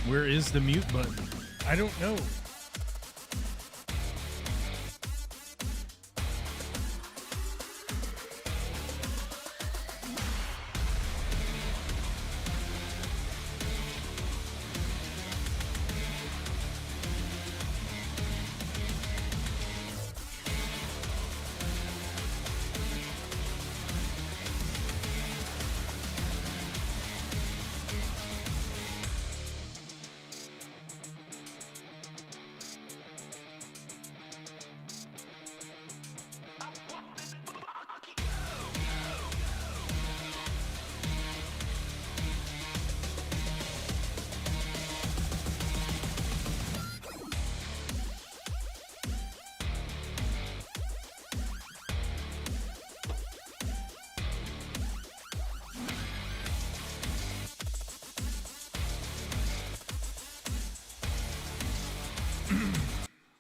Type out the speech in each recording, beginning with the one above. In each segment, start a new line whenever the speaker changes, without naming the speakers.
Where is the mute button? I don't know.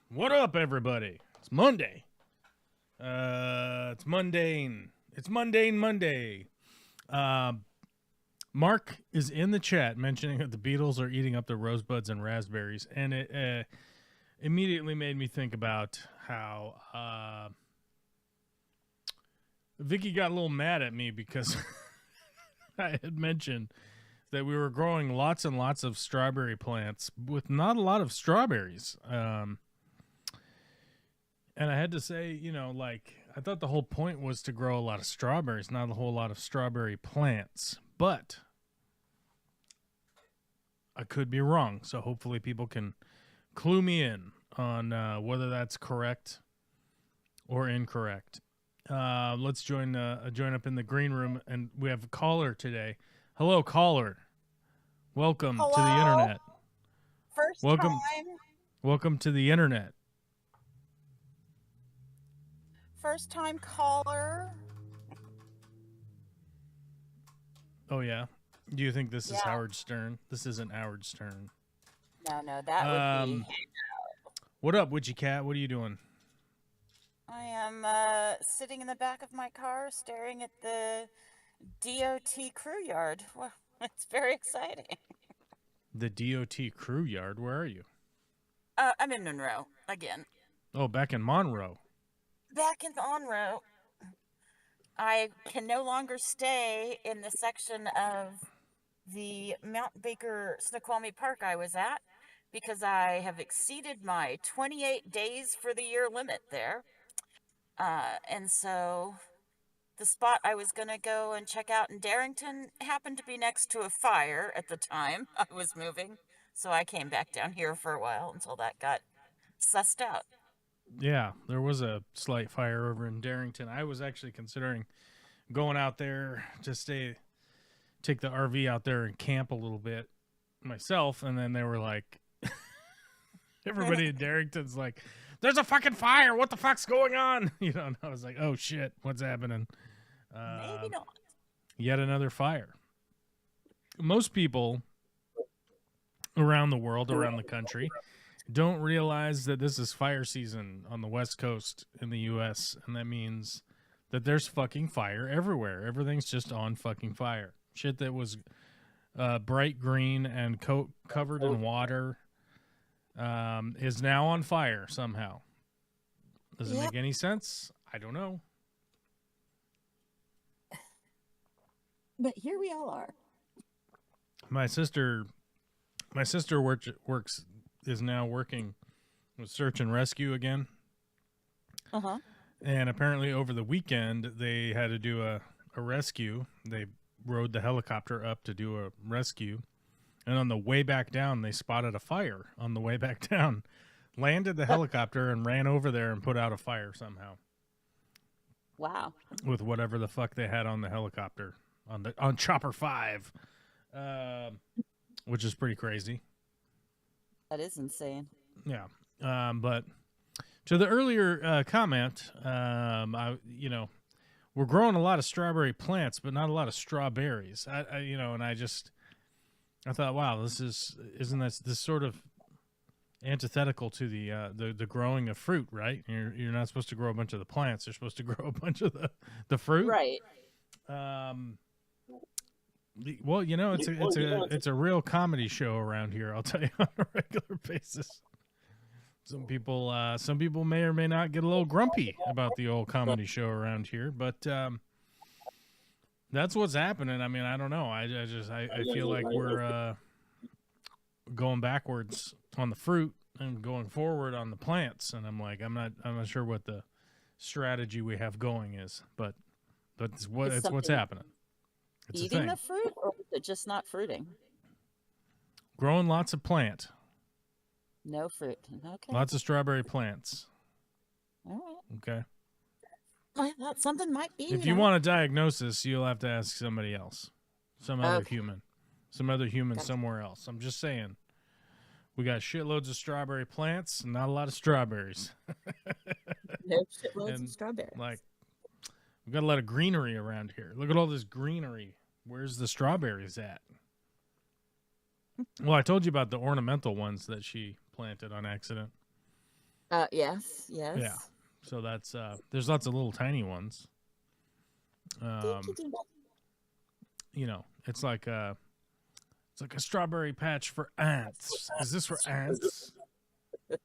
What up, everybody? It's Monday. It's mundane. It's mundane Monday. Mark is in the chat mentioning that the Beatles are eating up the rosebuds and raspberries, and it immediately made me think about how Vicky got a little mad at me because I had mentioned that we were growing lots and lots of strawberry plants with not a lot of strawberries. And I had to say, you know, like, I thought the whole point was to grow a lot of strawberries, not a whole lot of strawberry plants. But I could be wrong, so hopefully people can clue me in on whether that's correct or incorrect. Let's join up in the green room, and we have a caller today. Hello, caller. Welcome to the internet.
First time.
Welcome to the internet.
First time caller.
Oh, yeah? Do you think this is Howard Stern? This isn't Howard Stern.
No, that would be...
What up, Witchy Cat? What are you doing?
I am sitting in the back of my car staring at the DOT crew yard. Well, it's very exciting.
The DOT crew yard? Where are you?
I'm in Monroe, again.
Oh, back in Monroe.
Back in Monroe. I can no longer stay in the section of the Mount Baker Snoqualmie Park I was at because I have exceeded my 28 days for the year limit there. And so the spot I was going to go and check out in Darrington happened to be next to a fire at the time I was moving. So I came back down here for a while until that got sussed out.
Yeah, there was a slight fire over in Darrington. I was actually considering going out there to take the RV out there and camp a little bit myself. And then they were like, everybody in Darrington's like, there's a fucking fire. What the fuck's going on? You know, and I was like, oh shit, what's happening?
Maybe not.
Yet another fire. Most people around the world, around the country, don't realize that this is fire season on the West Coast in the U.S., and that means that there's fucking fire everywhere. Everything's just on fucking fire. Shit that was bright green and covered in water is now on fire somehow. Does it make any sense? I don't know.
But here we all are.
My sister is now working with search and rescue again.
Uh-huh.
And apparently over the weekend, they had to do a rescue. They rode the helicopter up to do a rescue. And on the way back down, they spotted a fire on the way back down. Landed the helicopter and ran over there and put out a fire somehow.
Wow.
With whatever the fuck they had on the helicopter. On Chopper 5. Which is pretty crazy.
That is insane.
Yeah. But to the earlier comment, we're growing a lot of strawberry plants, but not a lot of strawberries. I thought, wow, isn't this sort of antithetical to the growing of fruit, right? You're not supposed to grow a bunch of the plants. You're supposed to grow a bunch of the fruit.
Right.
Well, it's a real comedy show around here. I'll tell you on a regular basis. Some people may or may not get a little grumpy about the old comedy show around here, but that's what's happening. I mean, I don't know. I feel like we're going backwards on the fruit and going forward on the plants, and I'm not sure what the strategy we have going is, but it's what's happening. It's
eating the fruit, or is it just not fruiting?
Growing lots of plant.
No fruit. Okay.
Lots of strawberry plants.
All right.
Okay.
I thought something might be.
If you want a diagnosis, you'll have to ask somebody else. Some other human. Some other human somewhere else. I'm just saying. We got shitloads of strawberry plants and not a lot of strawberries.
No shitloads of strawberries.
Like, we've got a lot of greenery around here. Look at all this greenery. Where's the strawberries at? Well, I told you about the ornamental ones that she planted on accident.
Yes.
Yeah. So that's there's lots of little tiny ones. It's like a strawberry patch for ants. Is this for ants? Yeah.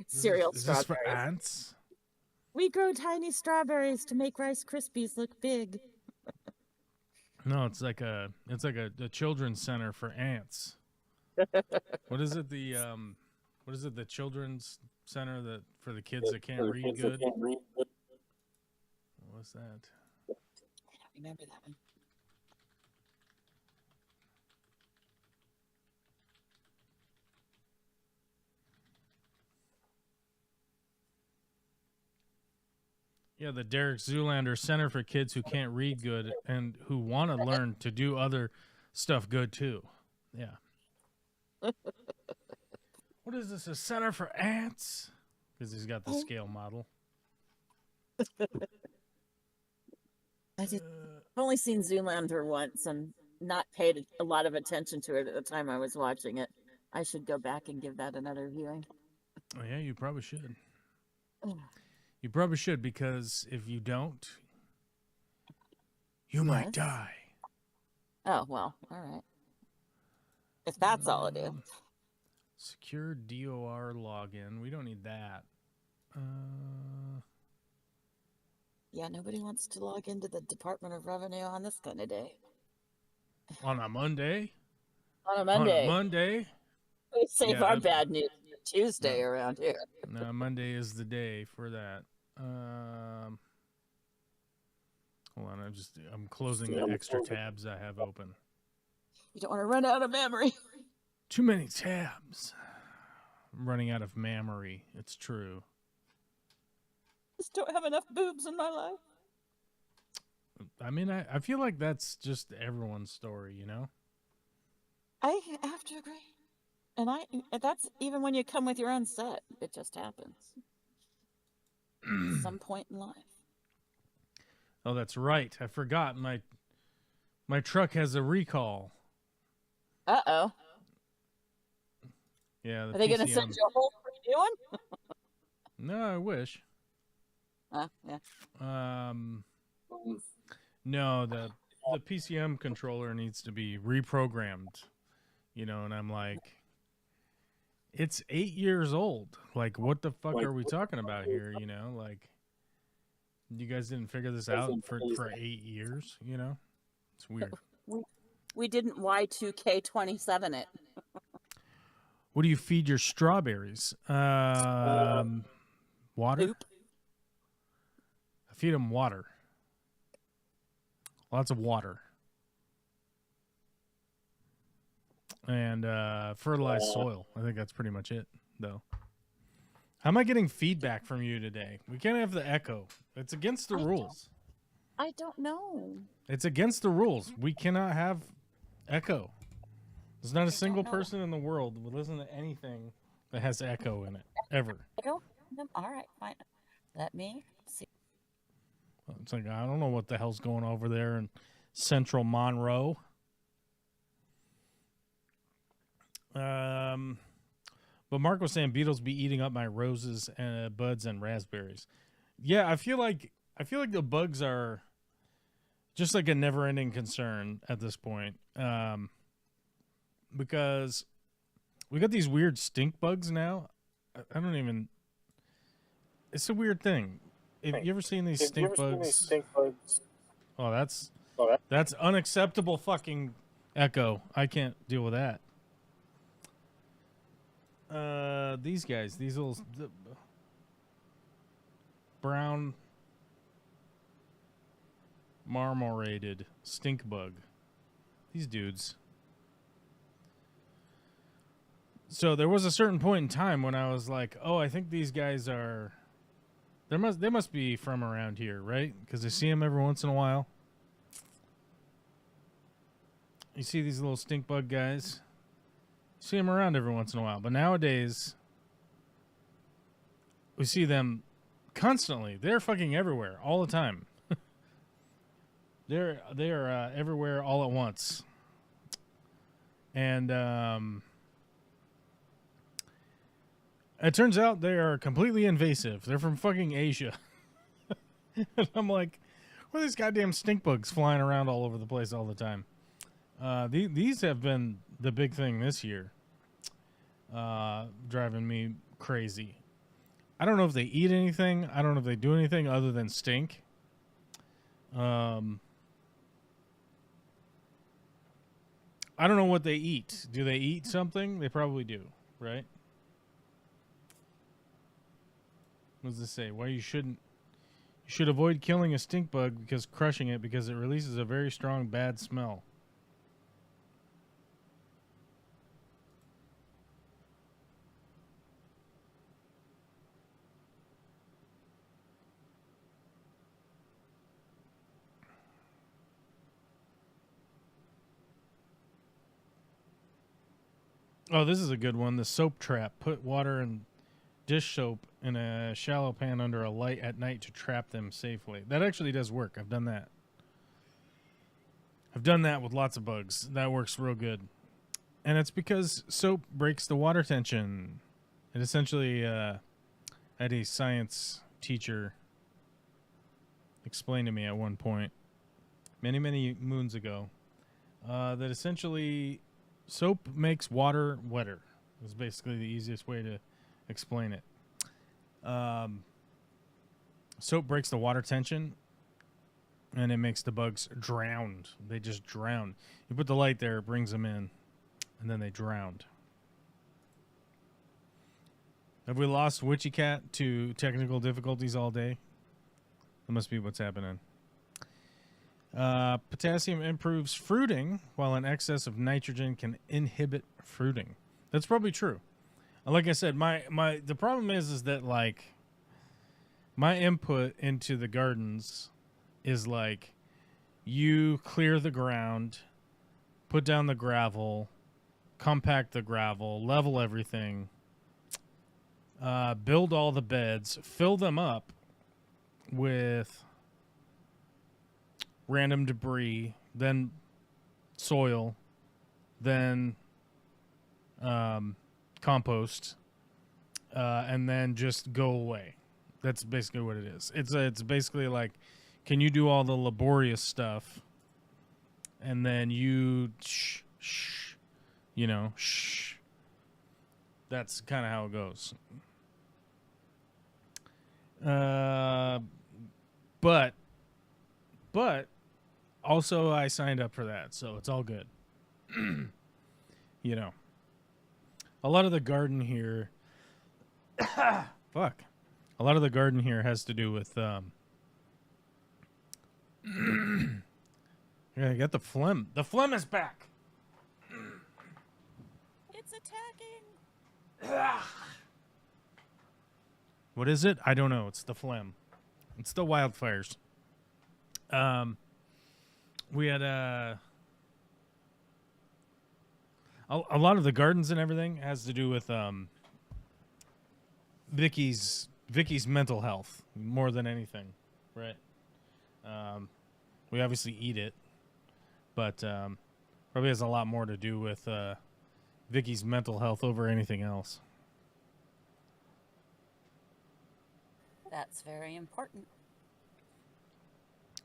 Cereal
Is
strawberries.
this for ants?
We grow tiny strawberries to make Rice Krispies look big.
No, it's like a children's center for ants. What is it? The children's center that for the kids that can't read good? What's that?
I don't remember that one.
Yeah, the Derek Zoolander Center for Kids Who Can't Read Good and who want to learn to do other stuff good too. Yeah. What is this? A center for ants? Because he's got the scale model.
I've only seen Zoolander once and not paid a lot of attention to it at the time I was watching it. I should go back and give that another viewing.
Oh, yeah, you probably should. You probably should, because if you don't, you might die.
Oh, well, all right. If that's all it is.
Secure DOR login. We don't need that.
Yeah, nobody wants to log into the Department of Revenue on this kind of day.
On a Monday?
On a Monday.
On a Monday?
We save our bad news for Tuesday around here.
No, Monday is the day for that. Hold on, I'm closing the extra tabs I have open.
You don't want to run out of memory.
Too many tabs. I'm running out of memory. It's true.
Just don't have enough boobs in my life.
I mean, I feel like that's just everyone's story, you know?
I have to agree. And that's even when you come with your own set. It just happens. At some point in life.
Oh, that's right. I forgot. My truck has a recall.
Uh-oh.
Yeah.
Are they going to send you a whole free new one?
No, I wish.
Yeah.
No, the PCM controller needs to be reprogrammed. You know, and I'm like, it's 8 years old. Like, what the fuck are we talking about here? You know, like, you guys didn't figure this out for 8 years, you know? It's weird.
We didn't Y2K27 it.
What do you feed your strawberries? Water?
Poop.
I feed them water. Lots of water. And fertilized soil. I think that's pretty much it, though. How am I getting feedback from you today? We can't have the echo. It's against the rules.
I don't know.
It's against the rules. We cannot have echo. There's not a single person in the world who would listen to anything that has echo in it, ever.
I don't. All right, fine. Let me see.
It's like, I don't know what the hell's going over there in central Monroe. But Mark was saying beetles be eating up my roses and buds and raspberries. Yeah, I feel like the bugs are just like a never-ending concern at this point, because we got these weird stink bugs now. I don't even. It's a weird thing. Have you ever seen these stink bugs? Oh, that's unacceptable fucking echo. I can't deal with that. These guys, these little brown marmorated stink bug. These dudes. So there was a certain point in time when I was like, "Oh, I think these guys are they must be from around here, right? Because I see them every once in a while." You see these little stink bug guys. You see them around every once in a while, but nowadays we see them constantly. They're fucking everywhere all the time. They're everywhere all at once, and it turns out they are completely invasive. They're from fucking Asia. And I'm like, what are these goddamn stink bugs flying around all over the place all the time? These have been the big thing this year, driving me crazy. I don't know if they eat anything. I don't know if they do anything other than stink. I don't know what they eat. Do they eat something? They probably do, right? What does this say? Why you should avoid killing a stink bug because crushing it because it releases a very strong bad smell. Oh, this is a good one. The soap trap. Put water and dish soap in a shallow pan under a light at night to trap them safely. That actually does work. I've done that. I've done that with lots of bugs. That works real good. And it's because soap breaks the water tension. It essentially had a science teacher explain to me at one point, many, many moons ago, that essentially soap makes water wetter. Is basically the easiest way to explain it. Soap breaks the water tension, and it makes the bugs drowned. They just drown. You put the light there, it brings them in, and then they drowned. Have we lost Witchy Cat to technical difficulties all day? That must be what's happening. Potassium improves fruiting, while an excess of nitrogen can inhibit fruiting. That's probably true. Like I said, the problem is that like my input into the gardens is like you clear the ground, put down the gravel, compact the gravel, level everything, build all the beds, fill them up with random debris, then soil, then compost, and then just go away. That's basically what it is. It's basically like, can you do all the laborious stuff, and then you That's kind of how it goes. But also I signed up for that, so it's all good. You know, a lot of the garden here, fuck. A lot of the garden here has to do with, yeah, I got the phlegm. The phlegm is back.
It's attacking.
What is it? I don't know. It's the phlegm. It's the wildfires. We had a lot of the gardens and everything has to do with Vicky's mental health more than anything, right? We obviously eat it, but probably has a lot more to do with Vicky's mental health over anything else.
That's very important.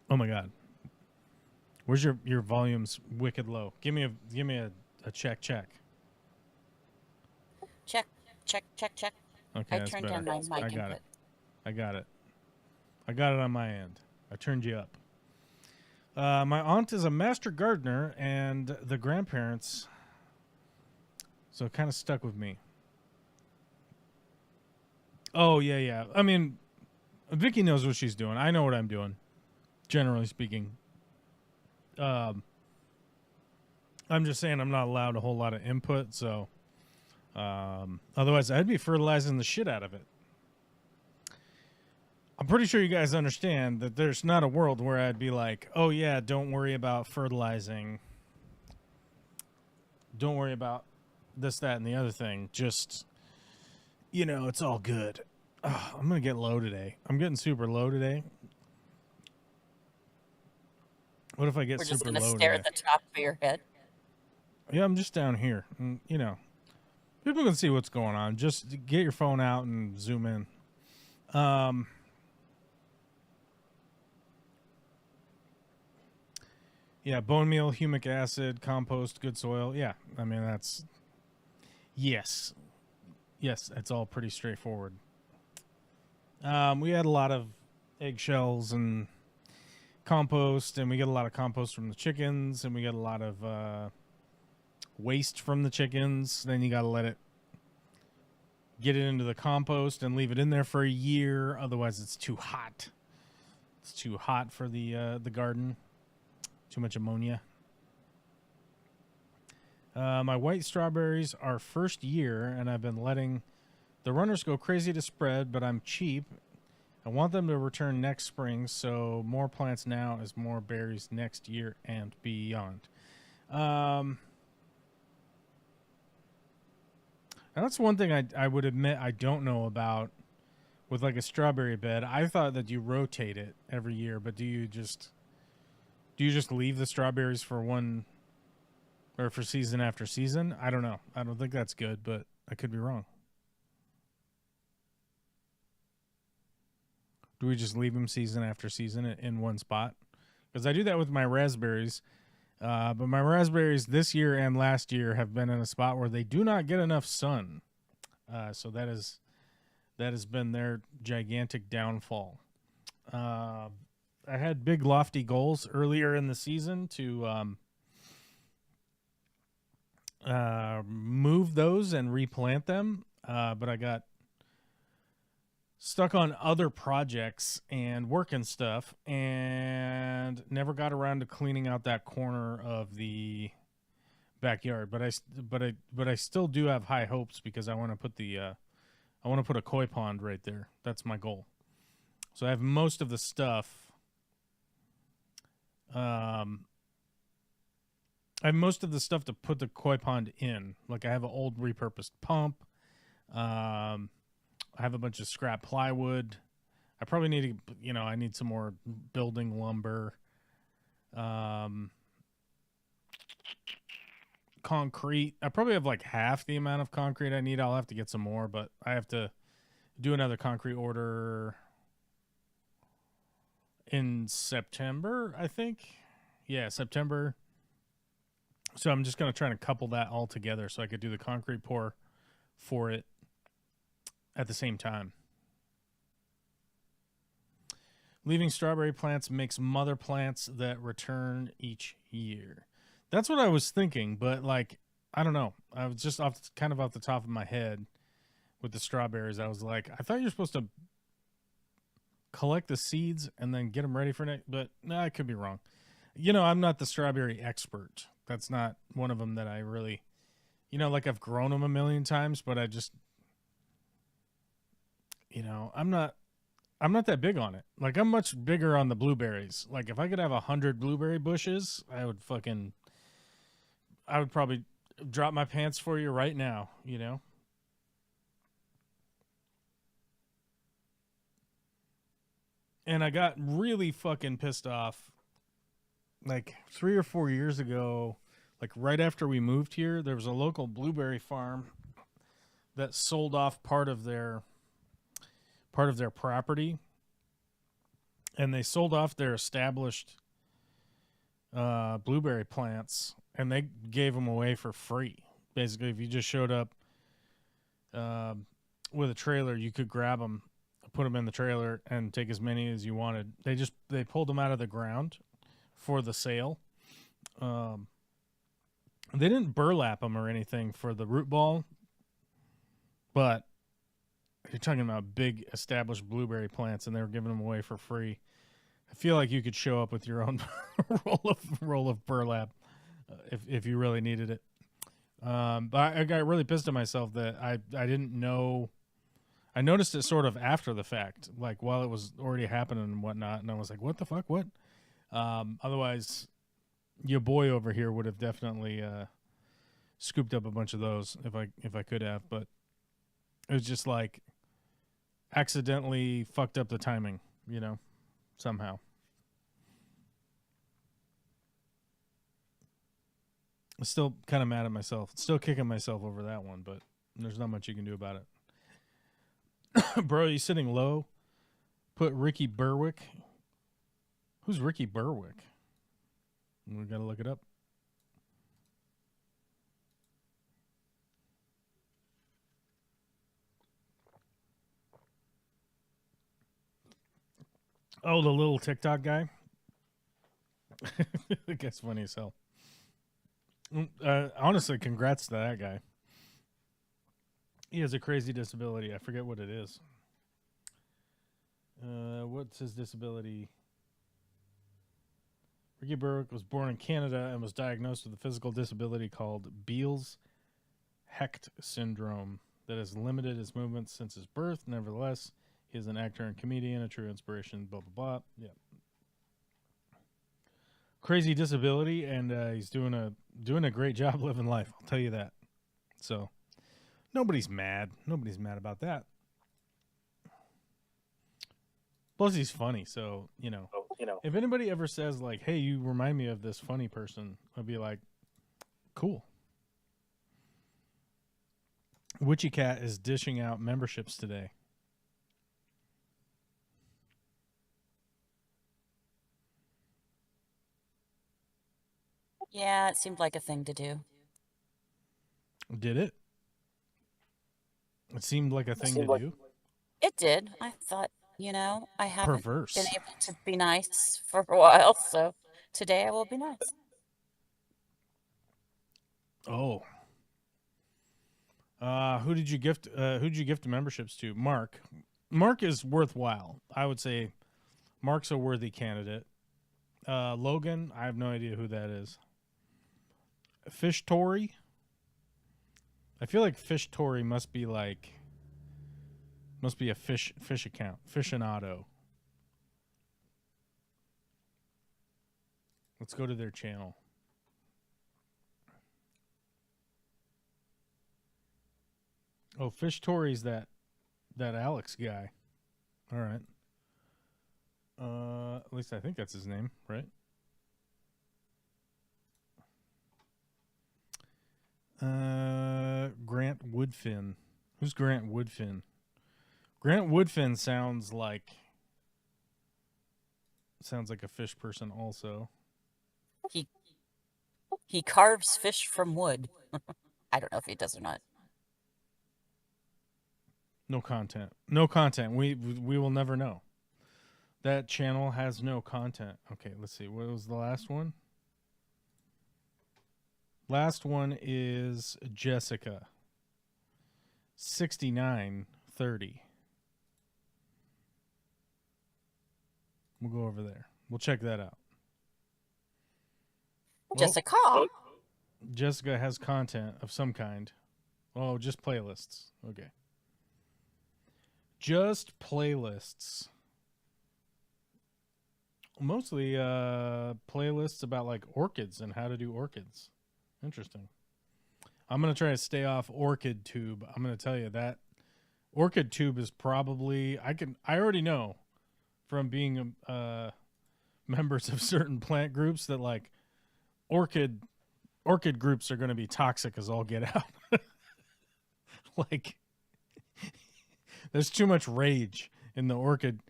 Oh my God. Where's your volume's wicked low? Give me a check.
Check.
Okay,
I
that's
turned
better.
down my mic
I
input.
got it. I got it on my end. I turned you up. My aunt is a master gardener, and the grandparents, so it kind of stuck with me. Oh, yeah. I mean, Vicky knows what she's doing. I know what I'm doing, generally speaking. I'm just saying I'm not allowed a whole lot of input, so otherwise I'd be fertilizing the shit out of it. I'm pretty sure you guys understand that there's not a world where I'd be like, oh yeah, don't worry about fertilizing. Don't worry about this, that, and the other thing. Just, it's all good. I'm going to get low today. I'm getting super low today. What if I get
We're
super
just going to
low
stare
today?
at the top of your head.
Yeah, I'm just down here. And, people can see what's going on. Just get your phone out and zoom in. Yeah, bone meal, humic acid, compost, good soil. Yeah, I mean, that's... Yes, it's all pretty straightforward. We had a lot of eggshells and compost, and we get a lot of compost from the chickens, and we get a lot of waste from the chickens. Then you got to let it get it into the compost and leave it in there for a year. Otherwise, it's too hot. It's too hot for the garden. Too much ammonia. My white strawberries are first year, and I've been letting the runners go crazy to spread, but I'm cheap. I want them to return next spring, so more plants now is more berries next year and beyond. And that's one thing I would admit I don't know about with like a strawberry bed. I thought that you rotate it every year, but do you just leave the strawberries for one or for season after season? I don't know. I don't think that's good, but I could be wrong. Do we just leave them season after season in one spot? Because I do that with my raspberries. But my raspberries this year and last year have been in a spot where they do not get enough sun. So that has been their gigantic downfall. I had big lofty goals earlier in the season to move those and replant them, but I got stuck on other projects and work and stuff, and never got around to cleaning out that corner of the backyard. But I still do have high hopes because I want to put a koi pond right there. That's my goal. So I have most of the stuff. I have most of the stuff to put the koi pond in. Like I have an old repurposed pump. I have a bunch of scrap plywood. I probably need to, I need some more building lumber. Concrete. I probably have like half the amount of concrete I need. I'll have to get some more, but I have to do another concrete order in September, I think. Yeah, September. So I'm just going to try to couple that all together so I could do the concrete pour for it at the same time. Leaving strawberry plants makes mother plants that return each year. That's what I was thinking, but like, I don't know. I was just off the top of my head with the strawberries. I was like, I thought you're supposed to collect the seeds and then get them ready for next, but no, I could be wrong. I'm not the strawberry expert. That's not one of them that I really, like I've grown them a million times, but I just, I'm not that big on it. Like I'm much bigger on the blueberries. Like if I could have 100 blueberry bushes, I would probably drop my pants for you right now, And I got really fucking pissed off like 3 or 4 years ago, like right after we moved here. There was a local blueberry farm that sold off part of their property, and they sold off their established blueberry plants, and they gave them away for free. Basically, if you just showed up with a trailer, you could grab them, put them in the trailer, and take as many as you wanted. They pulled them out of the ground for the sale. They didn't burlap them or anything for the root ball, but you're talking about big established blueberry plants, and they were giving them away for free. I feel like you could show up with your own roll of burlap if you really needed it. But I got really pissed at myself that I didn't know. I noticed it sort of after the fact, like while it was already happening and whatnot, and I was like, "What the fuck? What?" Otherwise, your boy over here would have definitely scooped up a bunch of those if I could have, but it was just like accidentally fucked up the timing, somehow. I'm still kind of mad at myself. Still kicking myself over that one, but there's not much you can do about it. Bro, you sitting low? Put Ricky Berwick. Who's Ricky Berwick? We gotta look it up. Oh, the little TikTok guy? That guy's funny as hell. Honestly, congrats to that guy. He has a crazy disability. I forget what it is. What's his disability? Ricky Berwick was born in Canada and was diagnosed with a physical disability called Beals-Hecht syndrome that has limited his movements since his birth. Nevertheless, he is an actor and comedian, a true inspiration, blah, blah, blah. Yeah. Crazy disability, and he's doing a great job living life. I'll tell you that. So, nobody's mad. Nobody's mad about that. Plus, he's funny, so, if anybody ever says, like, hey, you remind me of this funny person, I'd be like, cool. Witchy Cat is dishing out memberships today.
Yeah, it seemed like a thing to do.
Did it? It seemed like a thing to do?
It did. I thought, I haven't
Perverse.
been able to be nice for a while, so today I will be nice.
Oh. Who'd you gift memberships to? Mark. Mark is worthwhile. I would say Mark's a worthy candidate. Logan, I have no idea who that is. Fish Tory? I feel like Fish Tory must be a fish account. Fishinado. Let's go to their channel. Oh, Fish Tory's that Alex guy. All right. At least I think that's his name, right? Grant Woodfin. Who's Grant Woodfin? Grant Woodfin sounds like a fish person also.
He carves fish from wood. I don't know if he does or not.
No content. No content. We will never know. That channel has no content. Okay, let's see. What was the last one? Last one is Jessica. 6930. We'll go over there. We'll check that out.
Jessica.
Jessica has content of some kind. Oh, just playlists. Okay. Just playlists. Mostly playlists about like orchids and how to do orchids. Interesting. I'm going to try to stay off Orchid Tube. I'm going to tell you that Orchid Tube is probably I already know from being members of certain plant groups that like orchid groups are going to be toxic as all get out. Like there's too much rage in the orchid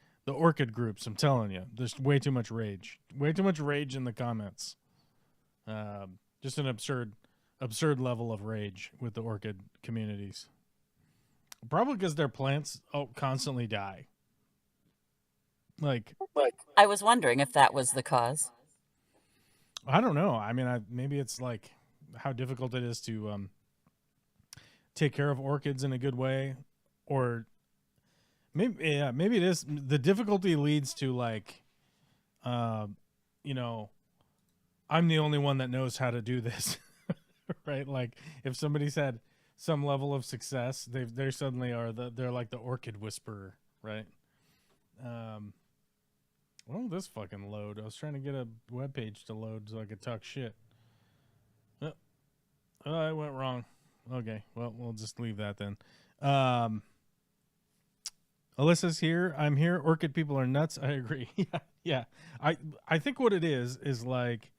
groups. I'm telling you, there's way too much rage. Way too much rage in the comments. Just an absurd level of rage with the orchid communities. Probably because their plants constantly die. Like,
I was wondering if that was the cause.
I don't know. I mean, maybe it's like how difficult it is to take care of orchids in a good way, or maybe it is. The difficulty leads to like, you know, I'm the only one that knows how to do this, right? Like if somebody's had some level of success, they suddenly are they're like the orchid whisperer, right? Well, this fucking load. I was trying to get a web page to load so I could talk shit. Oh, it went wrong. Okay, well, we'll just leave that then. Alyssa's here. I'm here. Orchid people are nuts. I agree. Yeah. I think what it is like,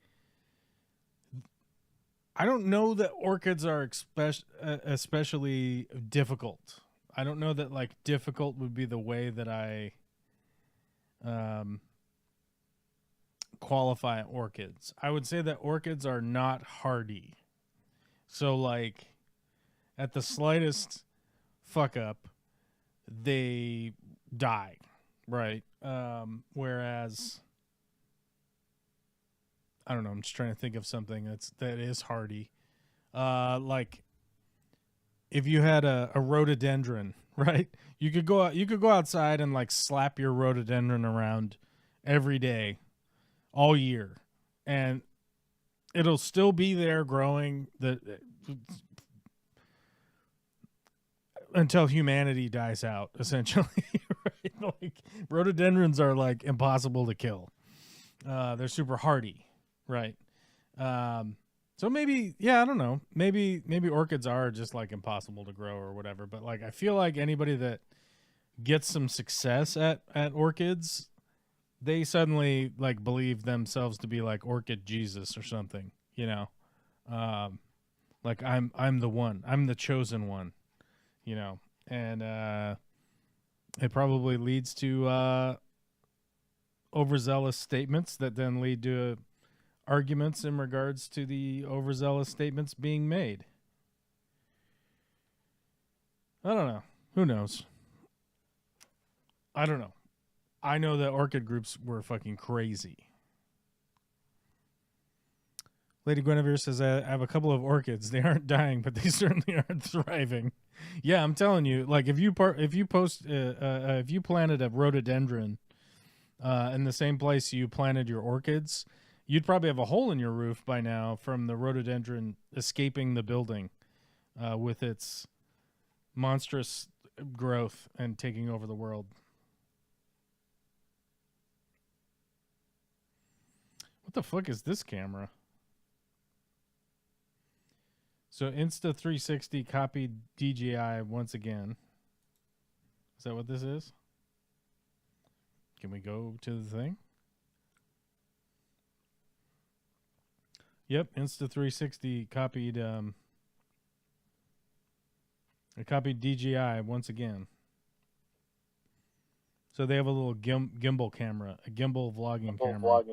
I don't know that orchids are especially difficult. I don't know that like difficult would be the way that I qualify orchids. I would say that orchids are not hardy. So like at the slightest fuck up, they die, right? Whereas I don't know, I'm just trying to think of something that is hardy. Like if you had a rhododendron, right? You could go outside and like slap your rhododendron around every day all year and it'll still be there growing until humanity dies out, essentially. Right? Like rhododendrons are like impossible to kill. They're super hardy, right? So maybe, I don't know. Maybe orchids are just like impossible to grow or whatever. But like, I feel like anybody that gets some success at orchids, they suddenly like believe themselves to be like orchid Jesus or something, you know? Like I'm the one, I'm the chosen one, you know? And, it probably leads to, overzealous statements that then lead to arguments in regards to the overzealous statements being made. I don't know. Who knows? I don't know. I know that orchid groups were fucking crazy. Lady Guinevere says, I have a couple of orchids. They aren't dying, but they certainly aren't thriving. Yeah, I'm telling you, like if you planted a rhododendron in the same place you planted your orchids, you'd probably have a hole in your roof by now from the rhododendron escaping the building with its monstrous growth and taking over the world. What the fuck is this camera? So Insta360 copied DJI once again. Is that what this is? Can we go to the thing? Yep, Insta360 copied DJI once again. So they have a little gimbal camera, a gimbal vlogging camera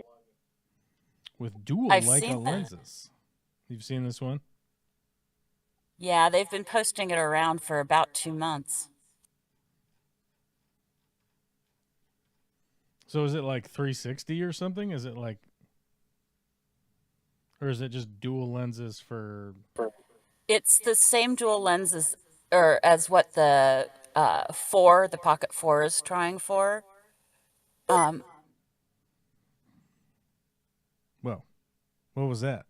with dual Leica lenses. You've seen this one?
Yeah, they've been posting it around for about 2 months.
So is it like 360 or something? Is it like, or is it just dual lenses for?
It's the same dual lenses or as what the Pocket 4 is trying for.
Well, what was that?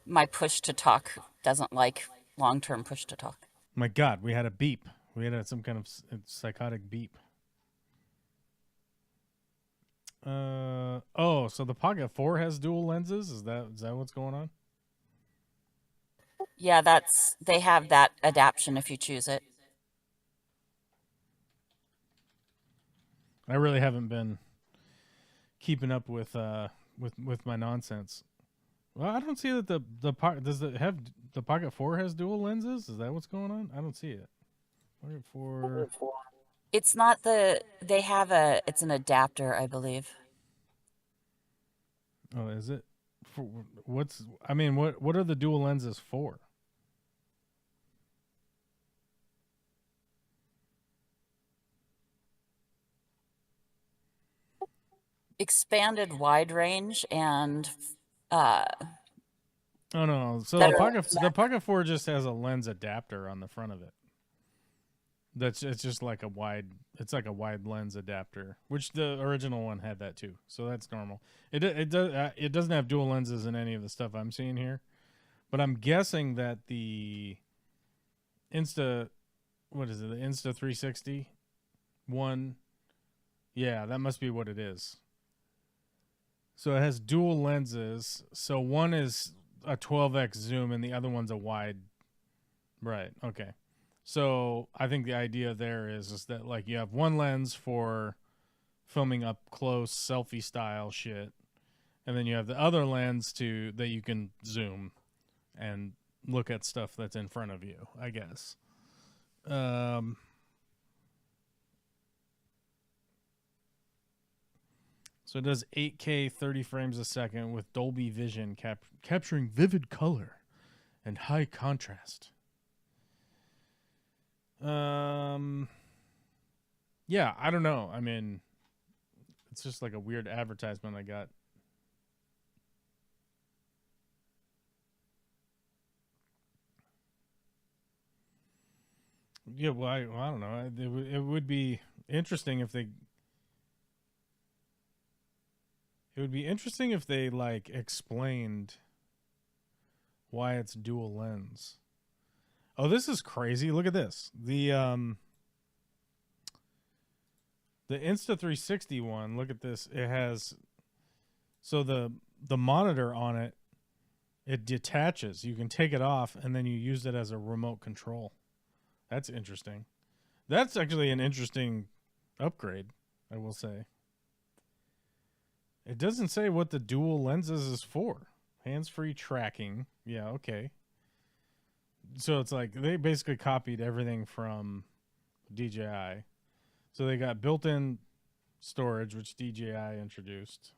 My push to talk doesn't like long-term push to talk.
My God, we had a beep. We had some kind of psychotic beep. Oh, so the Pocket 4 has dual lenses? Is that what's going on?
Yeah, they have that adaptation if you choose it.
I really haven't been keeping up with my nonsense. Well, I don't see that the Pocket 4 has dual lenses? Is that what's going on? I don't see it. Pocket 4.
It's not it's an adapter, I believe.
Oh, is it? what are the dual lenses for?
Expanded wide range and
Oh no. So the Pocket 4 just has a lens adapter on the front of it. It's just like a wide lens adapter, which the original one had that too. So that's normal. It doesn't have dual lenses in any of the stuff I'm seeing here, but I'm guessing that the the Insta 360 one, yeah, that must be what it is. So it has dual lenses. So one is a 12x zoom and the other one's a wide. Right. Okay. So I think the idea there is that like you have one lens for filming up close selfie style shit, and then you have the other lens that you can zoom and look at stuff that's in front of you, I guess. So it does 8K 30 frames a second with Dolby Vision capturing vivid color and high contrast. Yeah, I don't know. I mean, it's just like a weird advertisement I got. Yeah, well, I don't know. It would be interesting if they. It would be interesting if they like explained why it's dual lens. Oh, this is crazy. Look at this. The Insta 360 one, look at this. It has so the monitor on it detaches. You can take it off and then you use it as a remote control. That's interesting. That's actually an interesting upgrade, I will say. It doesn't say what the dual lenses is for. Hands-free tracking. Yeah, okay. So it's like they basically copied everything from DJI. So they got built-in storage, which DJI introduced.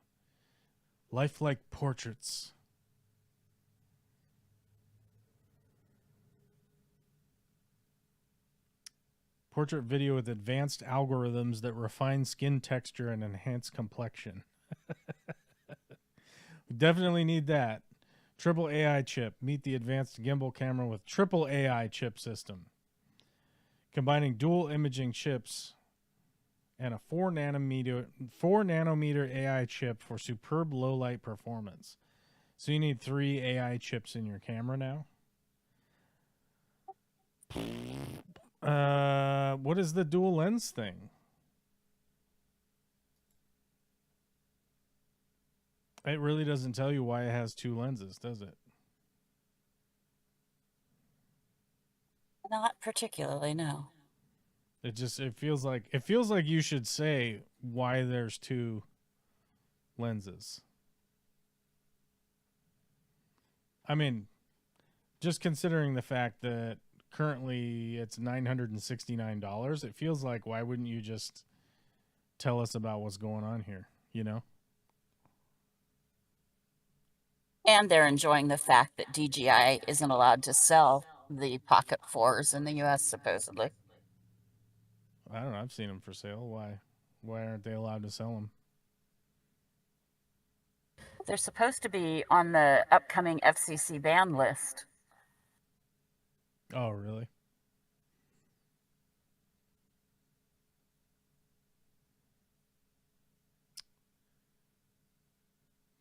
Lifelike portraits. Portrait video with advanced algorithms that refine skin texture and enhance complexion. We definitely need that. Triple AI chip. Meet the advanced gimbal camera with triple AI chip system. Combining dual imaging chips and a 4 nanometer AI chip for superb low light performance. So you need 3 AI chips in your camera now. What is the dual lens thing? It really doesn't tell you why it has 2 lenses, does it?
not particularly, no.
It feels like you should say why there's 2 lenses. I mean, just considering the fact that currently it's $969, it feels like why wouldn't you just tell us about what's going on here, you know?
And they're enjoying the fact that DJI isn't allowed to sell the Pocket 4s in the US, supposedly.
I don't know. I've seen them for sale. Why aren't they allowed to sell them?
They're supposed to be on the upcoming FCC ban list.
Oh, really?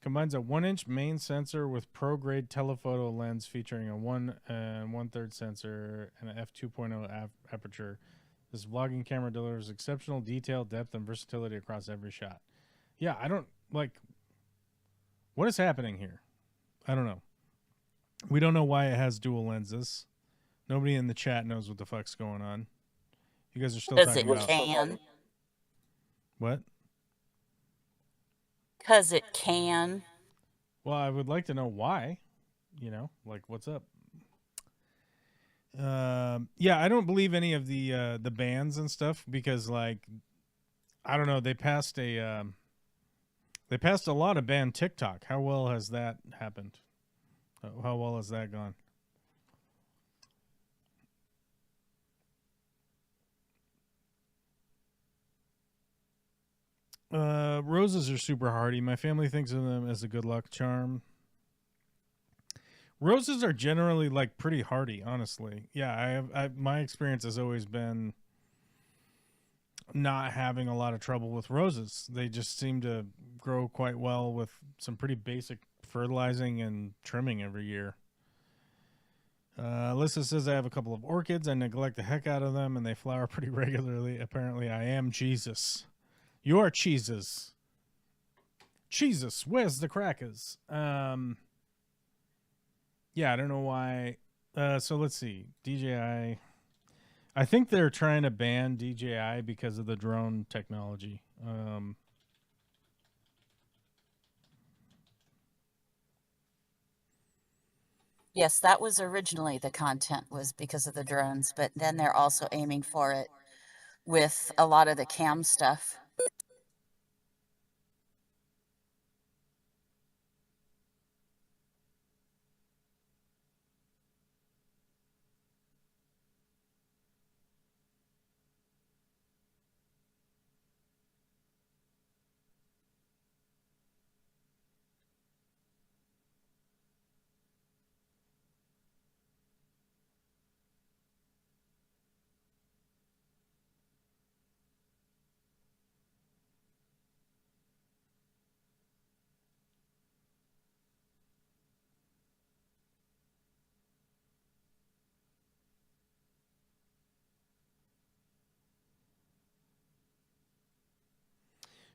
Combines a 1-inch main sensor with pro-grade telephoto lens featuring a 1 1/3 sensor and an f2.0 aperture. This vlogging camera delivers exceptional detail, depth, and versatility across every shot. Yeah, I don't like. What is happening here? I don't know. We don't know why it has dual lenses. Nobody in the chat knows what the fuck's going on. You guys are still
Because
talking
it
about
can.
what?
Because it can.
Well, I would like to know why. You know, like what's up? Yeah, I don't believe any of the bans and stuff because, like, I don't know. They passed a They passed a law to ban TikTok. How well has that happened? How well has that gone? Roses are super hardy. My family thinks of them as a good luck charm. Roses are generally like pretty hardy, honestly. Yeah, my experience has always been not having a lot of trouble with roses. They just seem to grow quite well with some pretty basic fertilizing and trimming every year. Alyssa says I have a couple of orchids. I neglect the heck out of them, and they flower pretty regularly. Apparently, I am Jesus. You are cheeses. Jesus, where's the crackers? Yeah, I don't know why. So let's see. DJI. I think they're trying to ban DJI because of the drone technology.
Yes, that was originally the content was because of the drones, but then they're also aiming for it with a lot of the cam stuff.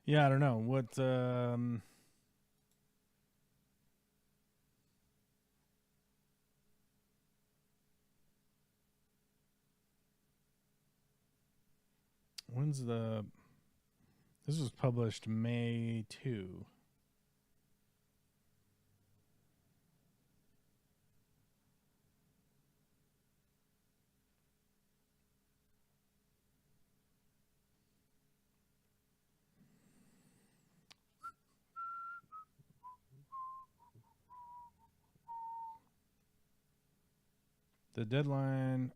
Yeah, I don't know. When's the... This was published May 2. The deadline...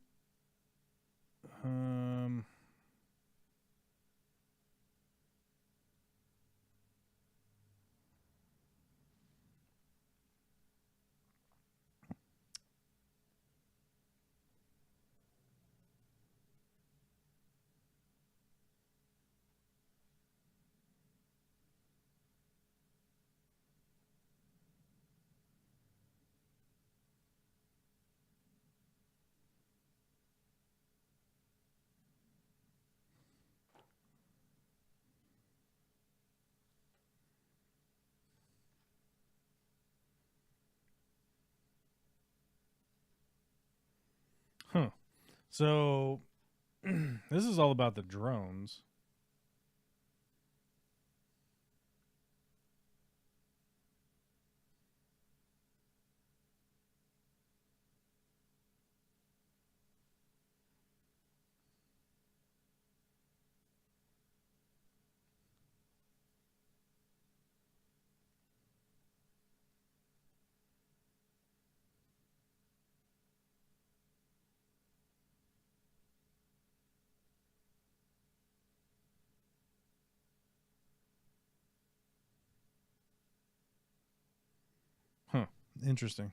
Huh. So, this is all about the drones. Huh. Interesting.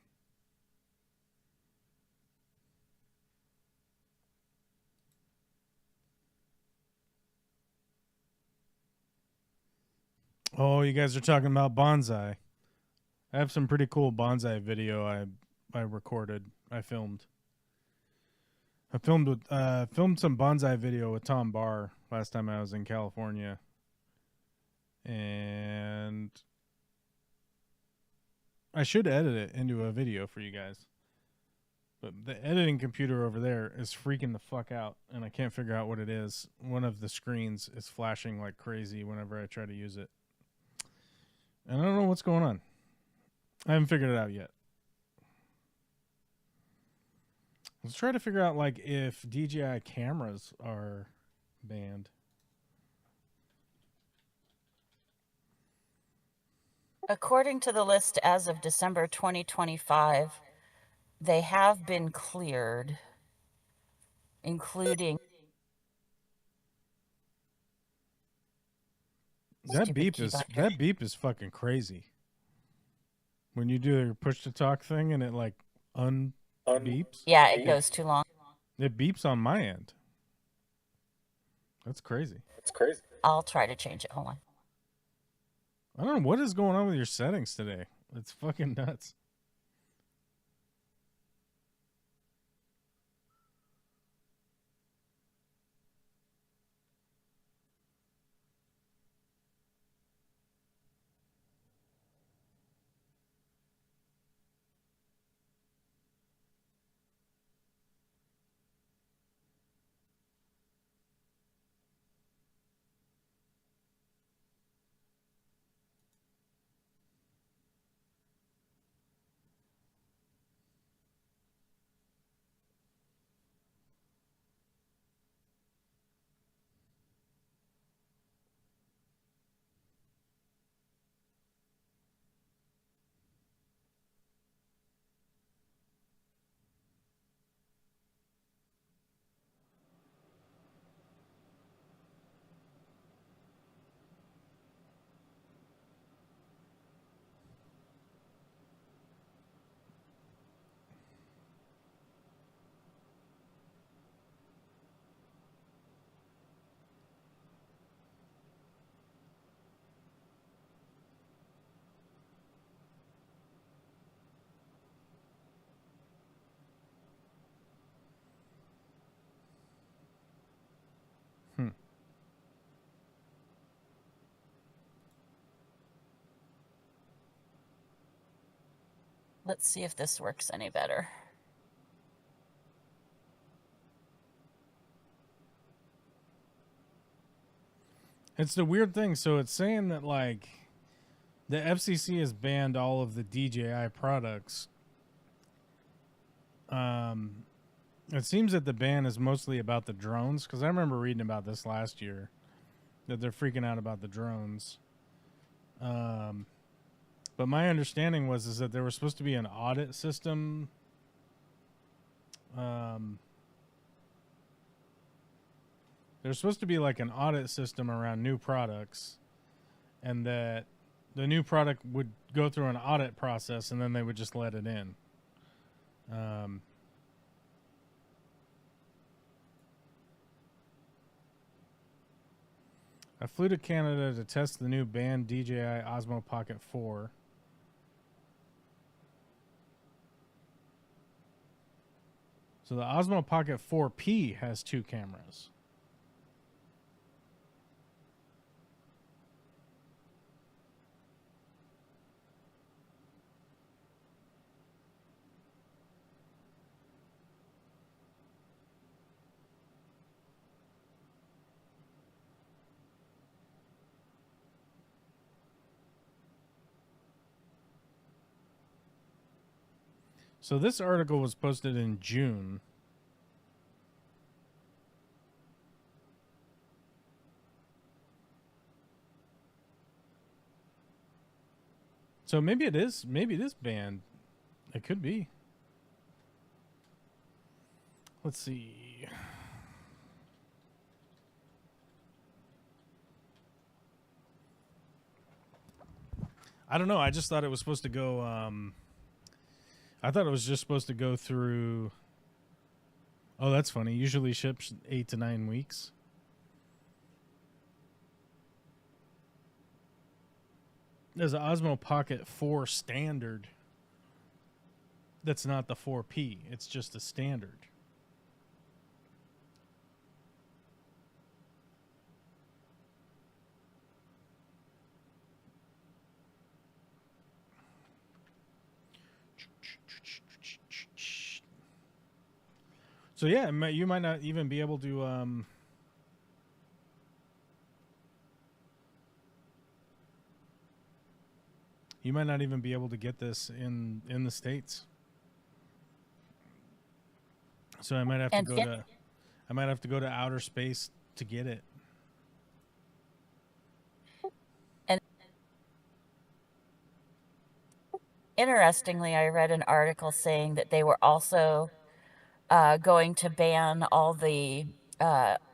Oh, you guys are talking about bonsai. I have some pretty cool bonsai video I recorded. I filmed filmed some bonsai video with Tom Barr last time I was in California. And I should edit it into a video for you guys. But the editing computer over there is freaking the fuck out, and I can't figure out what it is. One of the screens is flashing like crazy whenever I try to use it. And I don't know what's going on. I haven't figured it out yet. Let's try to figure out like if DJI cameras are banned.
According to the list as of December 2025, they have been cleared, including
That
stupid
beep
key
is
binder.
fucking crazy. When you do your push to talk thing and it like unbeeps.
Yeah, it goes too long.
It beeps on my end. That's crazy.
I'll try to change it. Hold on.
I don't know what is going on with your settings today. It's fucking nuts.
Let's see if this works any better.
It's the weird thing. So it's saying that like the FCC has banned all of the DJI products. It seems that the ban is mostly about the drones, because I remember reading about this last year, that they're freaking out about the drones. But my understanding is that there was supposed to be an audit system. There's supposed to be like an audit system around new products, and that the new product would go through an audit process, and then they would just let it in. I flew to Canada to test the new banned DJI Osmo Pocket 4. So the Osmo Pocket 4P has 2 cameras. So this article was posted in June. So maybe it is banned. It could be. Let's see. I don't know. I just thought it was supposed to go I thought it was just supposed to go through. Oh, that's funny. Usually ships 8 to 9 weeks. There's an Osmo Pocket 4 standard. That's not the 4P. It's just a standard. So yeah, you might not even be able to you might not even be able to get this in the States. So I might have to go to outer space to get it.
Interestingly, I read an article saying that they were also going to ban all the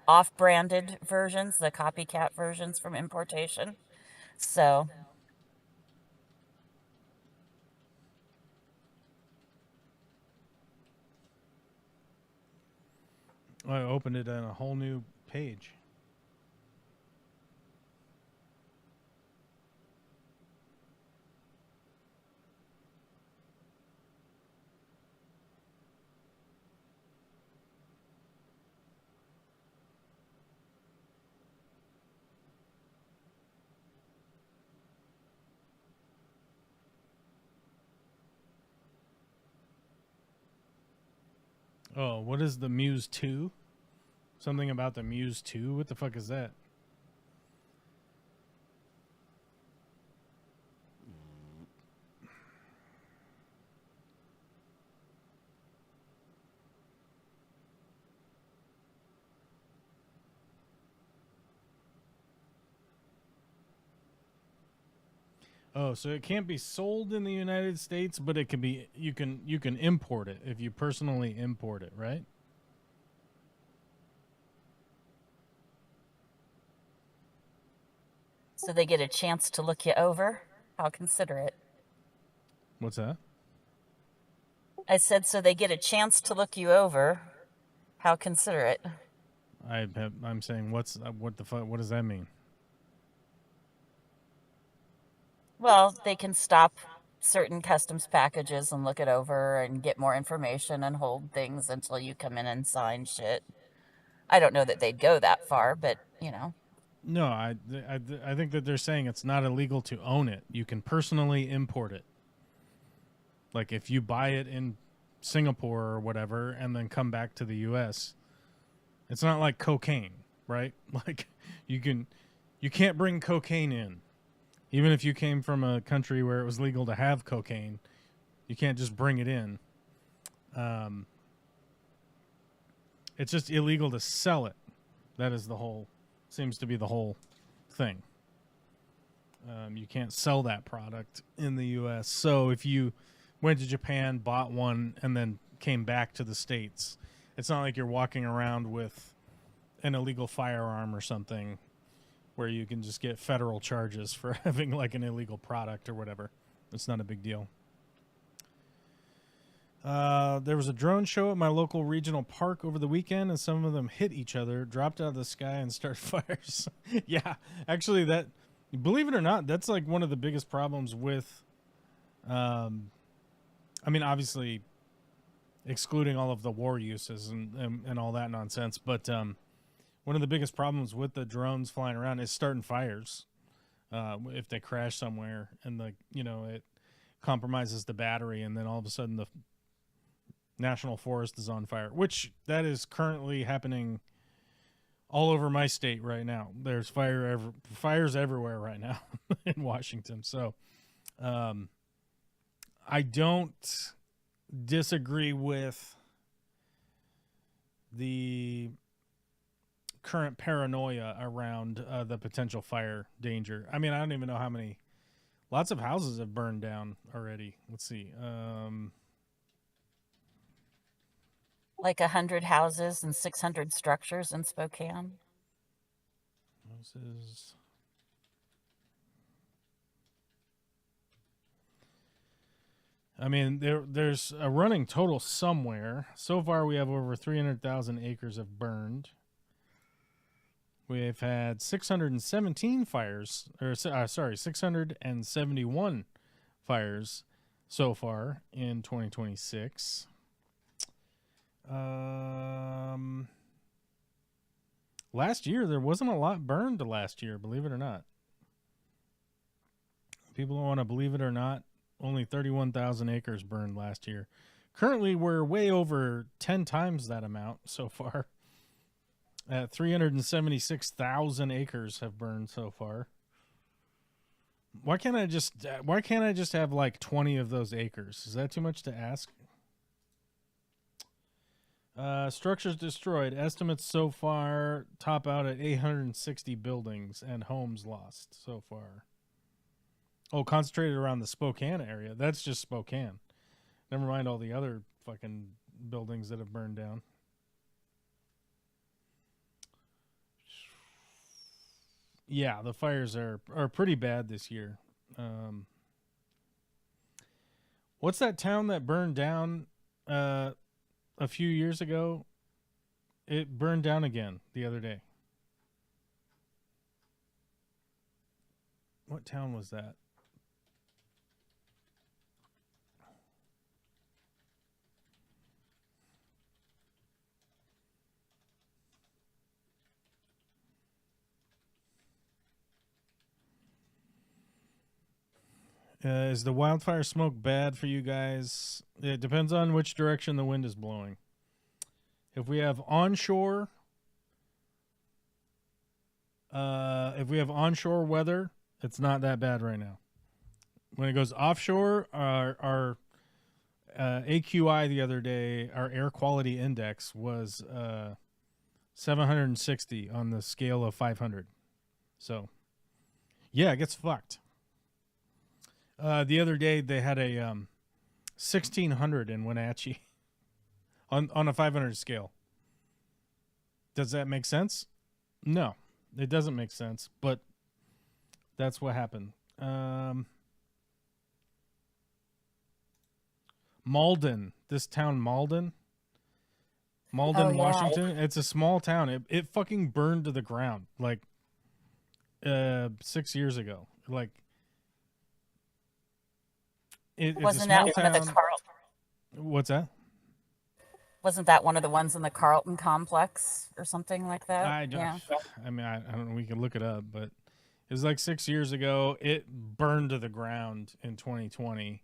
off-branded versions, the copycat versions from importation. So
I opened it on a whole new page. Oh, what is the Muse 2? Something about the Muse 2? What the fuck is that? Oh, so it can't be sold in the United States, but it can be. You can import it if you personally import it, right?
so they get a chance to look you over. How considerate.
What's that?
I said, so they get a chance to look you over. How considerate.
I'm saying what the fuck? What does that mean?
Well, they can stop certain customs packages and look it over and get more information and hold things until you come in and sign shit. I don't know that they'd go that far, but you know.
No, I think that they're saying it's not illegal to own it. You can personally import it. Like if you buy it in Singapore or whatever and then come back to the US, it's not like cocaine, right? Like you can't bring cocaine in. Even if you came from a country where it was legal to have cocaine, you can't just bring it in. It's just illegal to sell it. That is seems to be the whole thing. You can't sell that product in the U.S. So if you went to Japan, bought one, and then came back to the States, it's not like you're walking around with an illegal firearm or something where you can just get federal charges for having like an illegal product or whatever. It's not a big deal. There was a drone show at my local regional park over the weekend, and some of them hit each other, dropped out of the sky, and started fires. Yeah, actually, believe it or not, that's like one of the biggest problems with, I mean, obviously, excluding all of the war uses and all that nonsense, but one of the biggest problems with the drones flying around is starting fires. If they crash somewhere and it compromises the battery, and then all of a sudden the national forest is on fire, which that is currently happening all over my state right now. There's fires everywhere right now in Washington. So I don't disagree with the current paranoia around the potential fire danger. I mean, I don't even know how many. Lots of houses have burned down already. Let's see.
Like 100 houses and 600 structures in Spokane.
Houses. I mean, there's a running total somewhere. So far, we have over 300,000 acres have burned. We've had 617 fires, or 671 fires so far in 2026. Last year, there wasn't a lot burned last year, believe it or not. People don't want to believe it or not. Only 31,000 acres burned last year. Currently, we're way over 10 times that amount so far. 376,000 acres have burned so far. Why can't I just have like 20 of those acres? Is that too much to ask? Structures destroyed. Estimates so far top out at 860 buildings and homes lost so far. Oh, concentrated around the Spokane area. That's just Spokane. Never mind all the other fucking buildings that have burned down. Yeah, the fires are pretty bad this year. What's that town that burned down a few years ago? It burned down again the other day. What town was that? Is the wildfire smoke bad for you guys? It depends on which direction the wind is blowing. If we have onshore, weather, it's not that bad right now. When it goes offshore, our AQI the other day, our air quality index was 760 on the scale of 500. So, yeah, it gets fucked. The other day they had a 1600 in Wenatchee on a 500 scale. Does that make sense? No, it doesn't make sense, but that's what happened. Malden, this town Malden,
Oh, yeah.
Washington. It's a small town. It fucking burned to the ground like 6 years ago. Like it's a
Wasn't
small
that one of the
town. What's that?
Wasn't that one of the ones in the Carlton complex or something like that?
I don't.
Yeah.
I mean, I don't know. We can look it up, but it was like 6 years ago. It burned to the ground in 2020,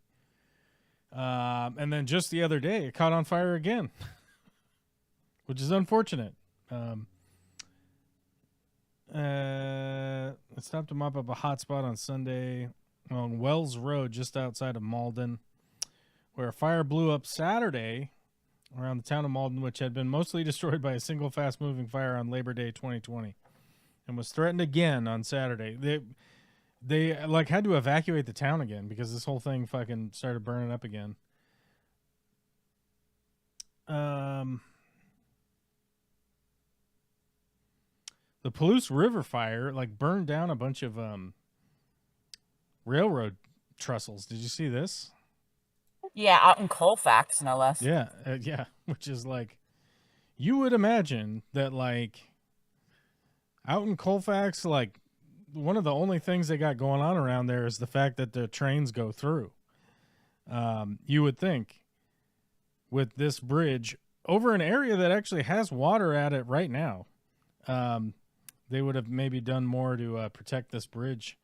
and then just the other day, it caught on fire again, which is unfortunate. It stopped to mop up a hot spot on Sunday on Wells Road, just outside of Malden, where a fire blew up Saturday around the town of Malden, which had been mostly destroyed by a single fast-moving fire on Labor Day 2020, and was threatened again on Saturday. They like had to evacuate the town again because this whole thing fucking started burning up again. The Palouse River fire like burned down a bunch of railroad trestles. Did you see this?
Yeah, out in Colfax, no less.
Yeah, which is like, you would imagine that like out in Colfax, like one of the only things they got going on around there is the fact that the trains go through. You would think with this bridge over an area that actually has water at it right now, they would have maybe done more to protect this bridge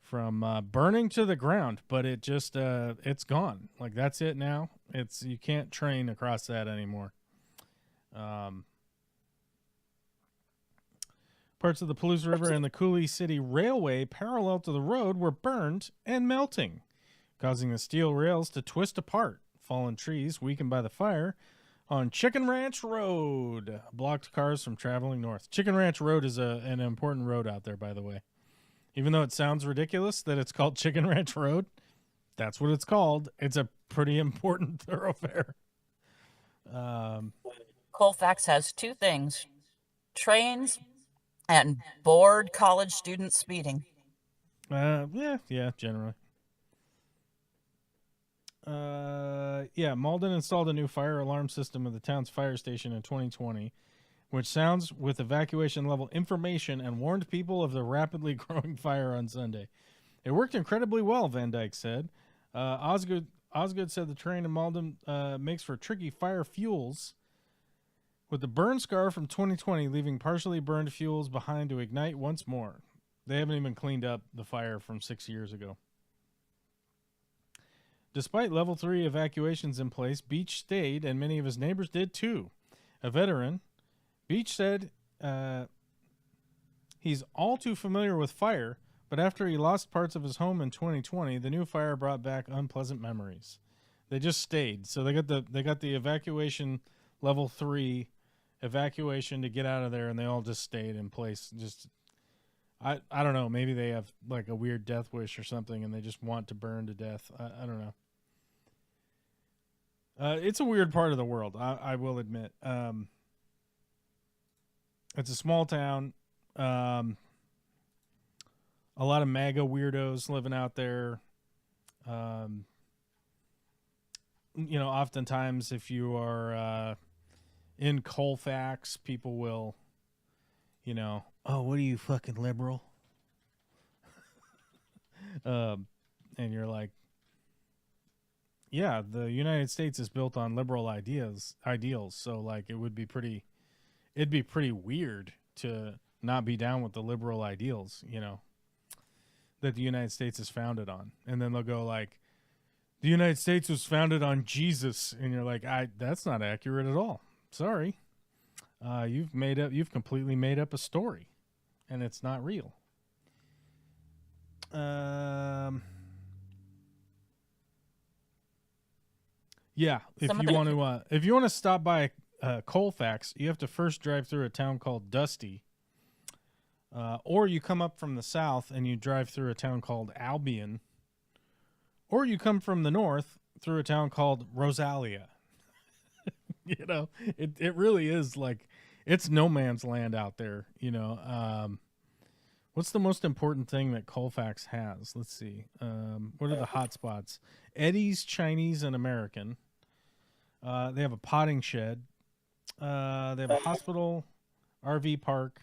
from burning to the ground, but it just it's gone. Like that's it now. You can't train across that anymore. Parts of the Palouse River and the Cooley City Railway parallel to the road were burned and melting, causing the steel rails to twist apart. Fallen trees, weakened by the fire, on Chicken Ranch Road, blocked cars from traveling north. Chicken Ranch Road is an important road out there, by the way. Even though it sounds ridiculous that it's called Chicken Ranch Road, that's what it's called. It's a pretty important thoroughfare.
Colfax has two things: trains and bored college students speeding.
Yeah, generally. Malden installed a new fire alarm system at the town's fire station in 2020, which sounds with evacuation level information and warned people of the rapidly growing fire on Sunday. It worked incredibly well, Van Dyke said. Osgood said the train in Malden makes for tricky fire fuels, with the burn scar from 2020 leaving partially burned fuels behind to ignite once more. They haven't even cleaned up the fire from 6 years ago. Despite level 3 evacuations in place, Beach stayed, and many of his neighbors did too. A veteran, Beach said he's all too familiar with fire, but after he lost parts of his home in 2020, the new fire brought back unpleasant memories. They just stayed. So they got the evacuation level 3 evacuation to get out of there, and they all just stayed in place. Just I don't know. Maybe they have like a weird death wish or something, and they just want to burn to death. I don't know. It's a weird part of the world. I will admit. It's a small town. A lot of MAGA weirdos living out there. Oftentimes if you are in Colfax, people will, oh, what are you, fucking liberal? And you're like, yeah, the United States is built on liberal ideals. So like, it'd be pretty weird to not be down with the liberal ideals, that the United States is founded on. And then they'll go like, the United States was founded on Jesus. And you're like, that's not accurate at all. Sorry. You've completely made up a story, and it's not real. Yeah, if you want to stop by Colfax, you have to first drive through a town called Dusty, or you come up from the south and you drive through a town called Albion, or you come from the north through a town called Rosalia. It really is like, it's no man's land out there. What's the most important thing that Colfax has? Let's see. What are the hot spots? Eddie's Chinese and American. They have a potting shed. They have a hospital, RV park,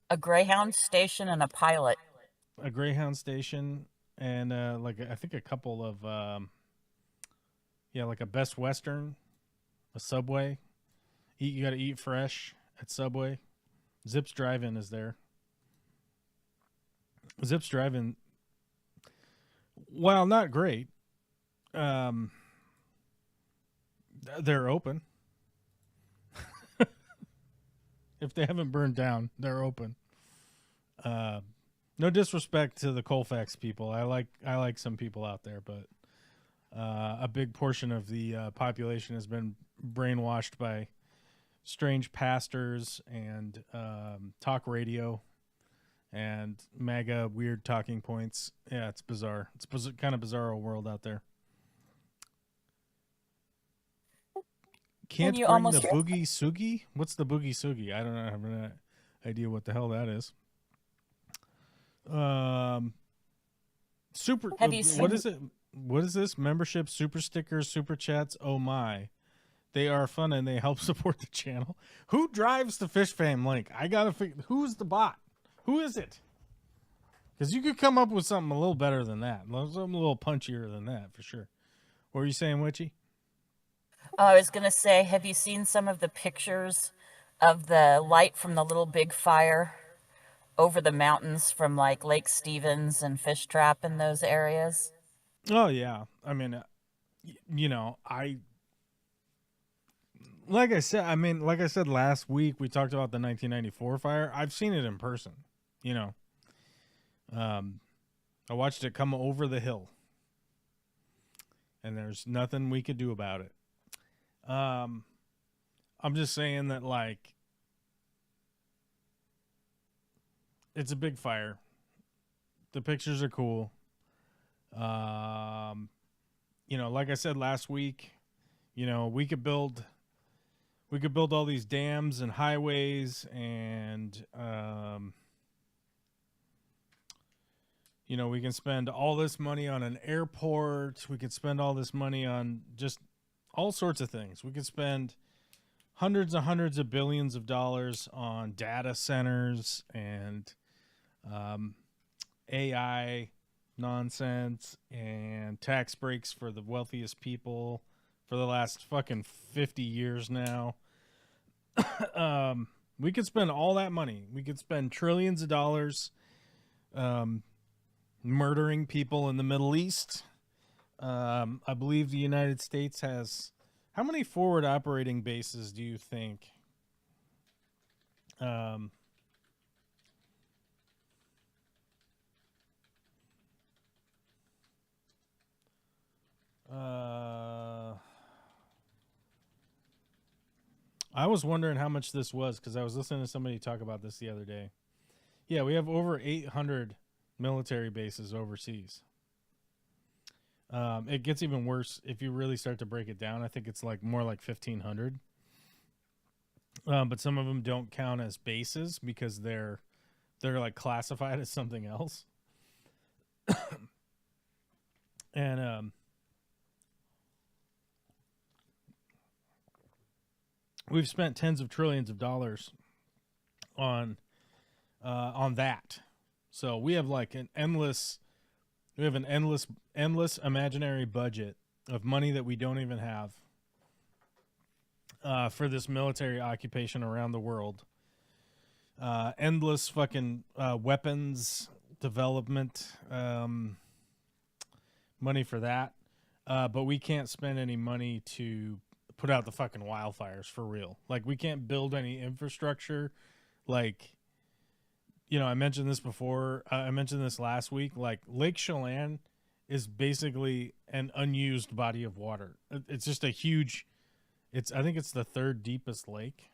a Greyhound station, and a pilot.
A Greyhound station, and I think a couple of like a Best Western, a Subway. You got to eat fresh at Subway. Zips Drive-In is there. Zips Drive-In, while not great, they're open. If they haven't burned down, they're open. No disrespect to the Colfax people. I like some people out there, but a big portion of the population has been brainwashed by strange pastors and talk radio and MAGA weird talking points. Yeah, it's bizarre. It's kind of bizarro world out there. Can't bring the boogie sugi? What's the boogie sugi? I don't know. I have no idea what the hell that is. Super.
Have you seen?
What is it? What is this? Membership, super stickers, super chats. Oh my. They are fun and they help support the channel. Who drives the Fish Fam link? I gotta figure. Who's the bot? Who is it? Because you could come up with something a little better than that. Something a little punchier than that for sure. What were you saying, Witchy?
I was gonna say, have you seen some of the pictures of the light from the Little Big Fire over the mountains from like Lake Stevens and Fish Trap in those areas?
Oh yeah. I mean, like I said last week, we talked about the 1994 fire. I've seen it in person. I watched it come over the hill, and there's nothing we could do about it. I'm just saying that, like, it's a big fire. The pictures are cool. Like I said last week, we could build all these dams and highways, and we can spend all this money on an airport. We could spend all this money on just all sorts of things. We could spend hundreds and hundreds of billions of dollars on data centers and AI nonsense and tax breaks for the wealthiest people for the last fucking 50 years now. We could spend all that money. We could spend trillions of dollars murdering people in the Middle East. I believe the United States has, how many forward operating bases do you think? I was wondering how much this was because I was listening to somebody talk about this the other day. Yeah, we have over 800 military bases overseas. It gets even worse if you really start to break it down. I think it's like more like 1,500. But some of them don't count as bases because they're like classified as something else. And we've spent tens of trillions of dollars on that. So we have like an endless imaginary budget of money that we don't even have for this military occupation around the world. Endless fucking weapons development money for that. But we can't spend any money to put out the fucking wildfires for real. Like, we can't build any infrastructure. Like, you know, I mentioned this before. I mentioned this last week. Like, Lake Chelan is basically an unused body of water. It's just a huge. I think it's the third deepest lake.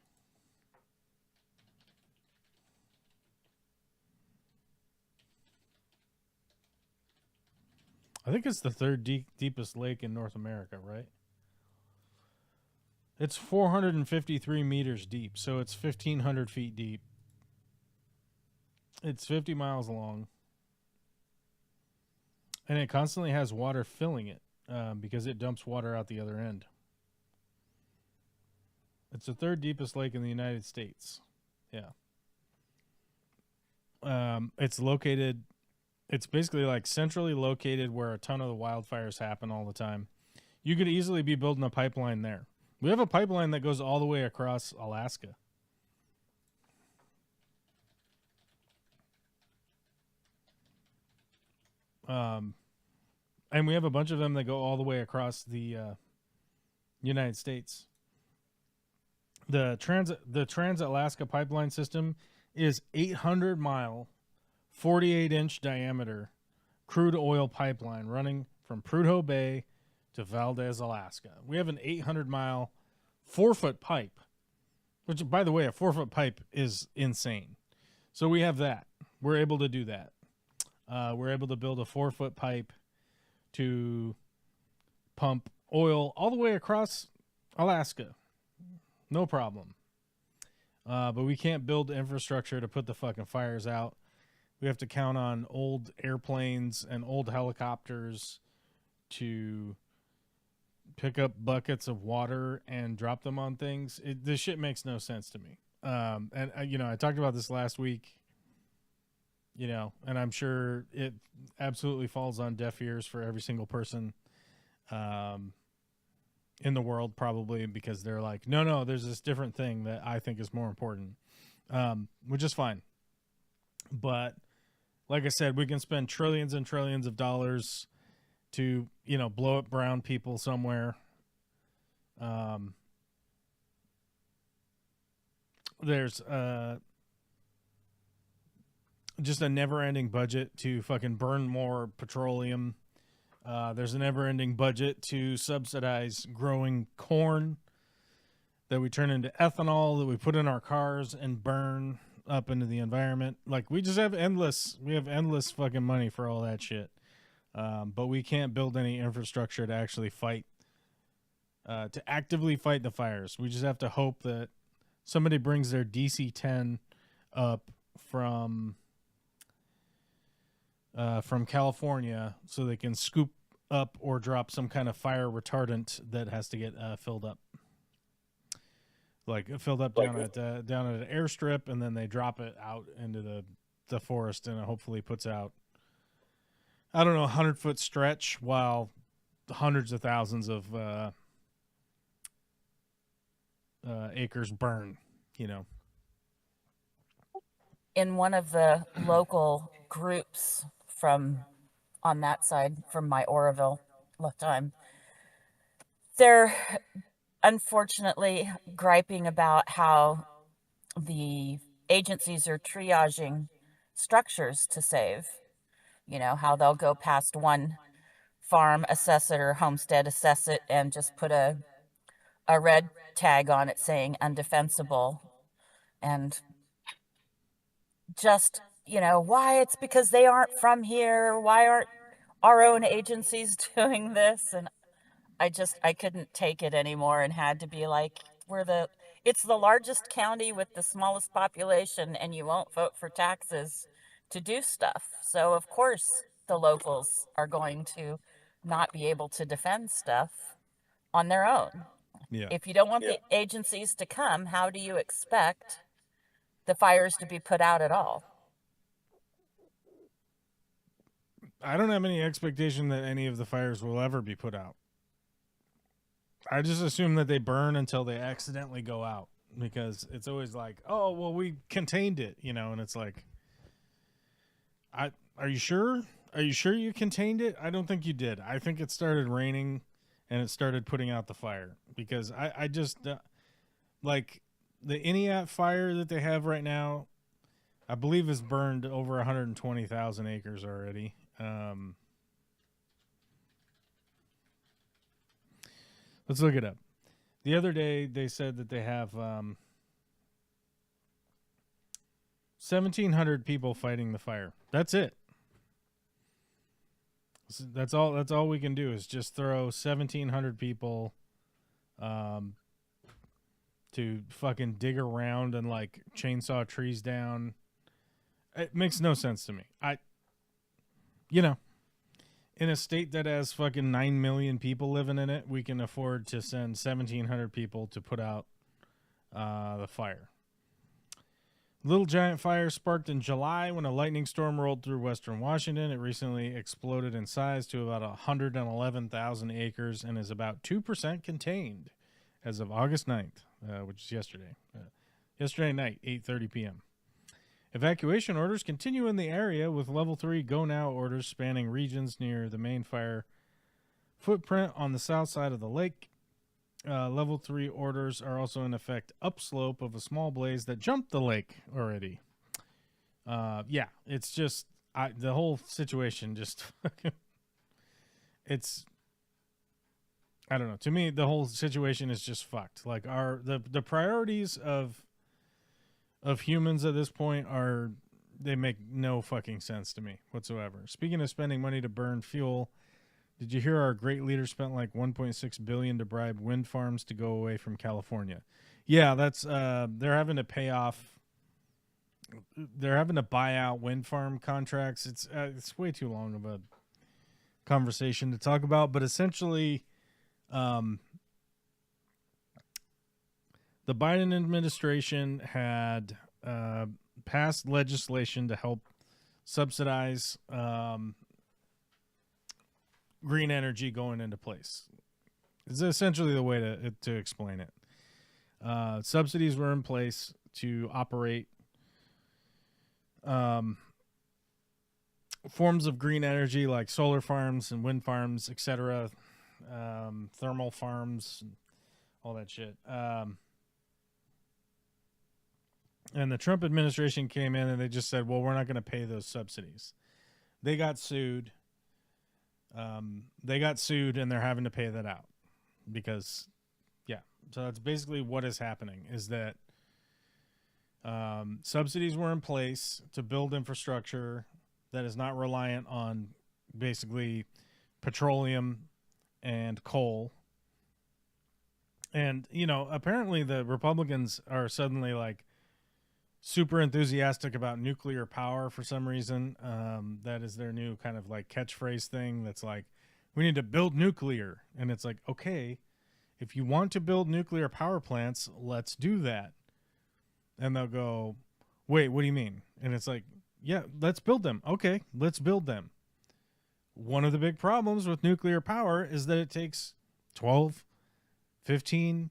I think it's the third deepest lake in North America, right? It's 453 meters deep, so it's 1,500 feet deep. It's 50 miles long. And it constantly has water filling it because it dumps water out the other end. It's the third deepest lake in the United States. Yeah. It's basically like centrally located where a ton of the wildfires happen all the time. You could easily be building a pipeline there. We have a pipeline that goes all the way across Alaska. And we have a bunch of them that go all the way across the United States. The Trans-Alaska Pipeline System is 800-mile, 48-inch diameter crude oil pipeline running from Prudhoe Bay to Valdez, Alaska. We have an 800-mile, 4-foot pipe, which, by the way, a 4-foot pipe is insane. So we have that. We're able to do that. We're able to build a 4-foot pipe to pump oil all the way across Alaska. No problem. But we can't build infrastructure to put the fucking fires out. We have to count on old airplanes and old helicopters to pick up buckets of water and drop them on things. This shit makes no sense to me. And you know, I talked about this last week, you know, and I'm sure it absolutely falls on deaf ears for every single person in the world, probably, because they're like, no, there's this different thing that I think is more important, which is fine. But like I said, we can spend trillions and trillions of dollars to, you know, blow up brown people somewhere. There's just a never-ending budget to fucking burn more petroleum. There's a never-ending budget to subsidize growing corn that we turn into ethanol that we put in our cars and burn up into the environment. Like, we have endless fucking money for all that shit. But we can't build any infrastructure to actually to actively fight the fires. We just have to hope that somebody brings their DC-10 up from California so they can scoop up or drop some kind of fire retardant that has to get filled up. Like, filled up down at an airstrip, and then they drop it out into the forest, and it hopefully puts out, I don't know, 100-foot stretch while hundreds of thousands of acres burn, you know.
In one of the local groups on that side from my Oroville time, they're unfortunately griping about how the agencies are triaging structures to save. You know, how they'll go past one farm, assess it, or homestead, assess it, and just put a red tag on it saying undefensible. And just why it's because they aren't from here. Why aren't our own agencies doing this? And I couldn't take it anymore and had to be like, it's the largest county with the smallest population, and you won't vote for taxes to do stuff. So, of course, the locals are going to not be able to defend stuff on their own.
Yeah.
If you don't want the agencies to come, how do you expect the fires to be put out at all?
I don't have any expectation that any of the fires will ever be put out. I just assume that they burn until they accidentally go out, because it's always like, oh, well, we contained it, and it's like, are you sure? Are you sure you contained it? I don't think you did. I think it started raining and it started putting out the fire, because I just, like the Iniat fire that they have right now, I believe has burned over 120,000 acres already. Let's look it up. The other day, they said that they have 1,700 people fighting the fire. That's it. That's all. That's all we can do is just throw 1,700 people to fucking dig around and like chainsaw trees down. It makes no sense to me. In a state that has fucking 9 million people living in it, we can afford to send 1,700 people to put out the fire. Little Giant fire sparked in July when a lightning storm rolled through western Washington. It recently exploded in size to about 111,000 acres and is about 2% contained as of August 9th, which is yesterday. Yesterday night, 8:30 p.m. Evacuation orders continue in the area with level 3 go now orders spanning regions near the main fire footprint on the south side of the lake. Level 3 orders are also in effect upslope of a small blaze that jumped the lake already. Yeah, it's just the whole situation just it's, I don't know. To me, the whole situation is just fucked. Like the priorities of humans at this point they make no fucking sense to me whatsoever. Speaking of spending money to burn fuel, did you hear our great leader spent like $1.6 billion to bribe wind farms to go away from California? Yeah, that's they're having to pay off. They're having to buy out wind farm contracts. It's way too long of a conversation to talk about, but essentially, the Biden administration had passed legislation to help subsidize green energy going into place. It's essentially the way to explain it. Subsidies were in place to operate forms of green energy like solar farms and wind farms, etc., thermal farms, all that shit. And the Trump administration came in and they just said, well, we're not going to pay those subsidies. They got sued. And they're having to pay that out because, yeah. So that's basically what is happening is that subsidies were in place to build infrastructure that is not reliant on basically petroleum and coal. And, apparently the Republicans are suddenly like super enthusiastic about nuclear power for some reason. That is their new kind of like catchphrase thing. That's like, we need to build nuclear. And it's like, okay, if you want to build nuclear power plants, let's do that. And they'll go, wait, what do you mean? And it's like, yeah, let's build them. Okay, let's build them. One of the big problems with nuclear power is that it takes 12, 15,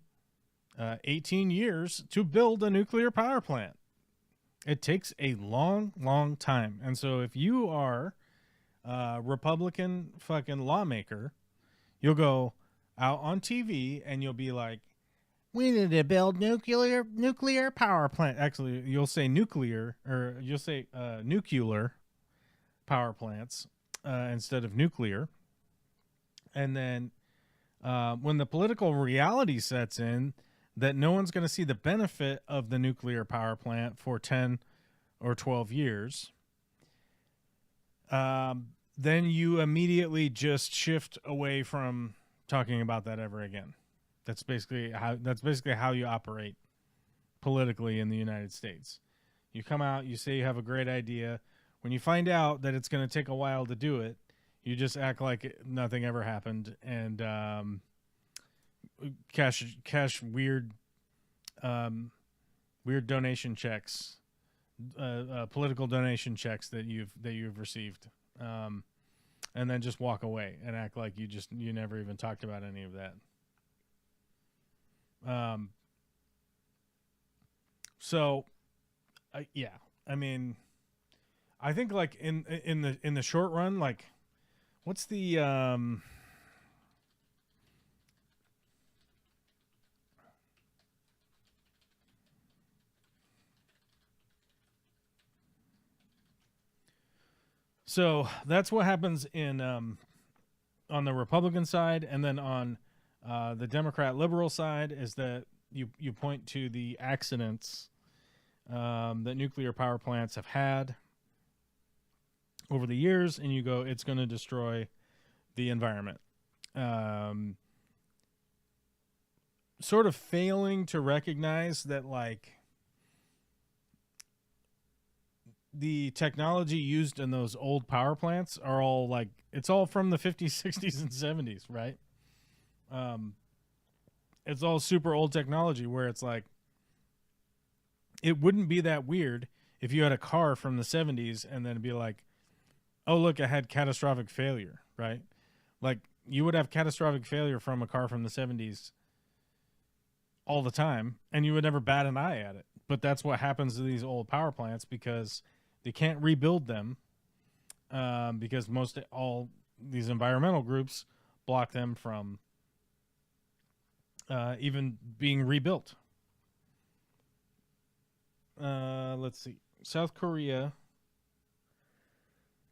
18 years to build a nuclear power plant. It takes a long, long time. And so if you are a Republican fucking lawmaker, you'll go out on TV and you'll be like, we need to build nuclear power plant. Actually, you'll say nuclear, or you'll say nuclear power plants instead of nuclear. And then when the political reality sets in, that no one's going to see the benefit of the nuclear power plant for 10 or 12 years, then you immediately just shift away from talking about that ever again. That's basically how you operate politically in the United States. You come out, you say you have a great idea. When you find out that it's going to take a while to do it, you just act like nothing ever happened and cash weird donation checks, political donation checks that you've received, and then just walk away and act like you never even talked about any of that. So, yeah, I mean, I think like in the short run, like, what's the so that's what happens in on the Republican side, and then on the Democrat liberal side is that you point to the accidents that nuclear power plants have had over the years, and you go, it's going to destroy the environment. Sort of failing to recognize that, like, the technology used in those old power plants are all like, it's all from the 50s, 60s, and 70s, right? It's all super old technology where it's like, it wouldn't be that weird if you had a car from the 70s and then be like, oh, look, I had catastrophic failure, right? Like, you would have catastrophic failure from a car from the 70s all the time, and you would never bat an eye at it. But that's what happens to these old power plants because they can't rebuild them because all these environmental groups block them from even being rebuilt. Let's see. South Korea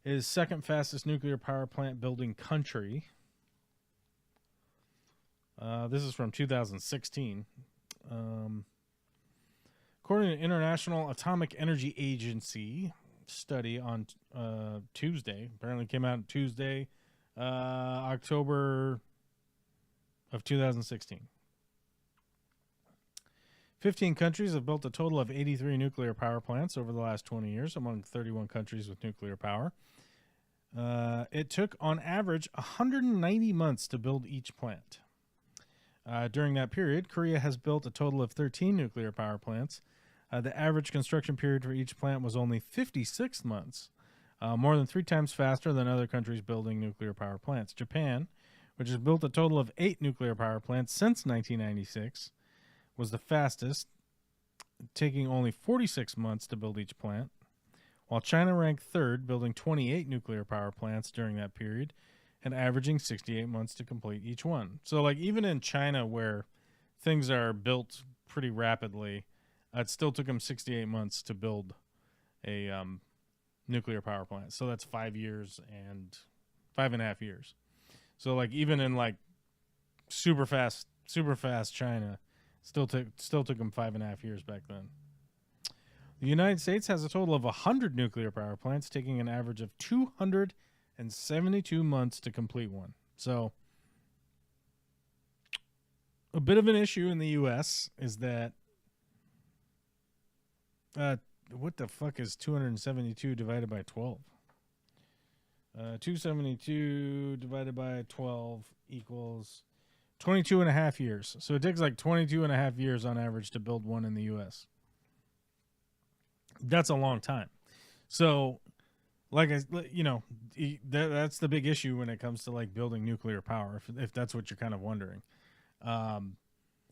is second fastest nuclear power plant building country. This is from 2016. According to the International Atomic Energy Agency study on Tuesday, apparently came out Tuesday, October of 2016. 15 countries have built a total of 83 nuclear power plants over the last 20 years, among 31 countries with nuclear power. It took, on average, 190 months to build each plant. During that period, Korea has built a total of 13 nuclear power plants. The average construction period for each plant was only 56 months, more than 3 times faster than other countries building nuclear power plants. Japan, which has built a total of 8 nuclear power plants since 1996, was the fastest, taking only 46 months to build each plant, while China ranked third, building 28 nuclear power plants during that period and averaging 68 months to complete each one. So, like, even in China, where things are built pretty rapidly, it still took them 68 months to build a nuclear power plant. So that's 5 years and 5.5 years. So, like, even in like super fast China, still took them 5.5 years back then. The United States has a total of 100 nuclear power plants, taking an average of 272 months to complete one. So, a bit of an issue in the U.S. is that what the fuck is 272 divided by 12? 272 divided by 12 equals 22 and a half years. So it takes like 22 and a half years on average to build one in the U.S. That's a long time. So, like, that's the big issue when it comes to like building nuclear power, if that's what you're kind of wondering.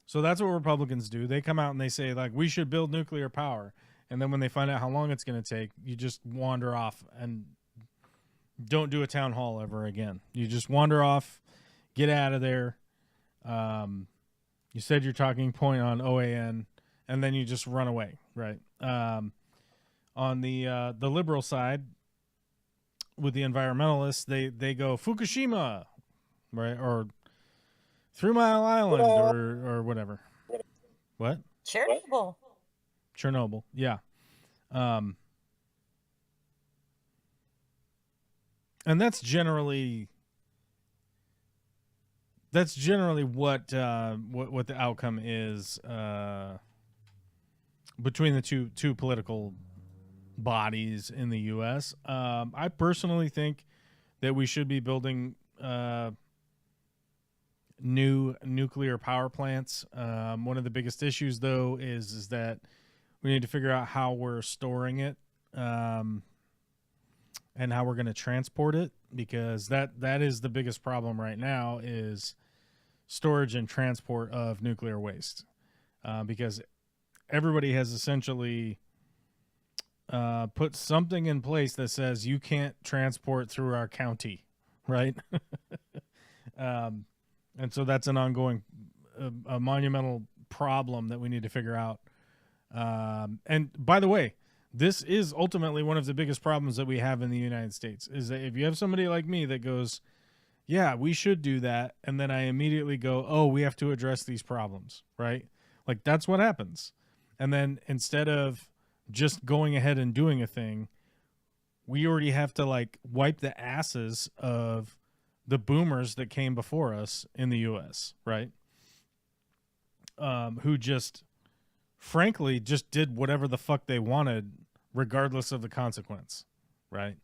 So that's what Republicans do. They come out and they say, like, we should build nuclear power. And then when they find out how long it's going to take, you just wander off and don't do a town hall ever again. You just wander off, get out of there. You said your talking point on OAN, and then you just run away, right? On the liberal side, with the environmentalists, they go Fukushima, right, or 3 Mile Island, or whatever. What?
Chernobyl,
yeah. And that's generally what the outcome is between the two political bodies in the U.S. I personally think that we should be building new nuclear power plants. One of the biggest issues, though, is that we need to figure out how we're storing it and how we're going to transport it, because that is the biggest problem right now, is storage and transport of nuclear waste, because everybody has essentially put something in place that says you can't transport through our county, right? And so that's an ongoing, a monumental problem that we need to figure out. And by the way, this is ultimately one of the biggest problems that we have in the United States, is that if you have somebody like me that goes, yeah, we should do that, and then I immediately go, oh, we have to address these problems, right? Like, that's what happens. And then instead of just going ahead and doing a thing, we already have to, like, wipe the asses of the boomers that came before us in the U.S., right? Who just, frankly, just did whatever the fuck they wanted, regardless of the consequence, right?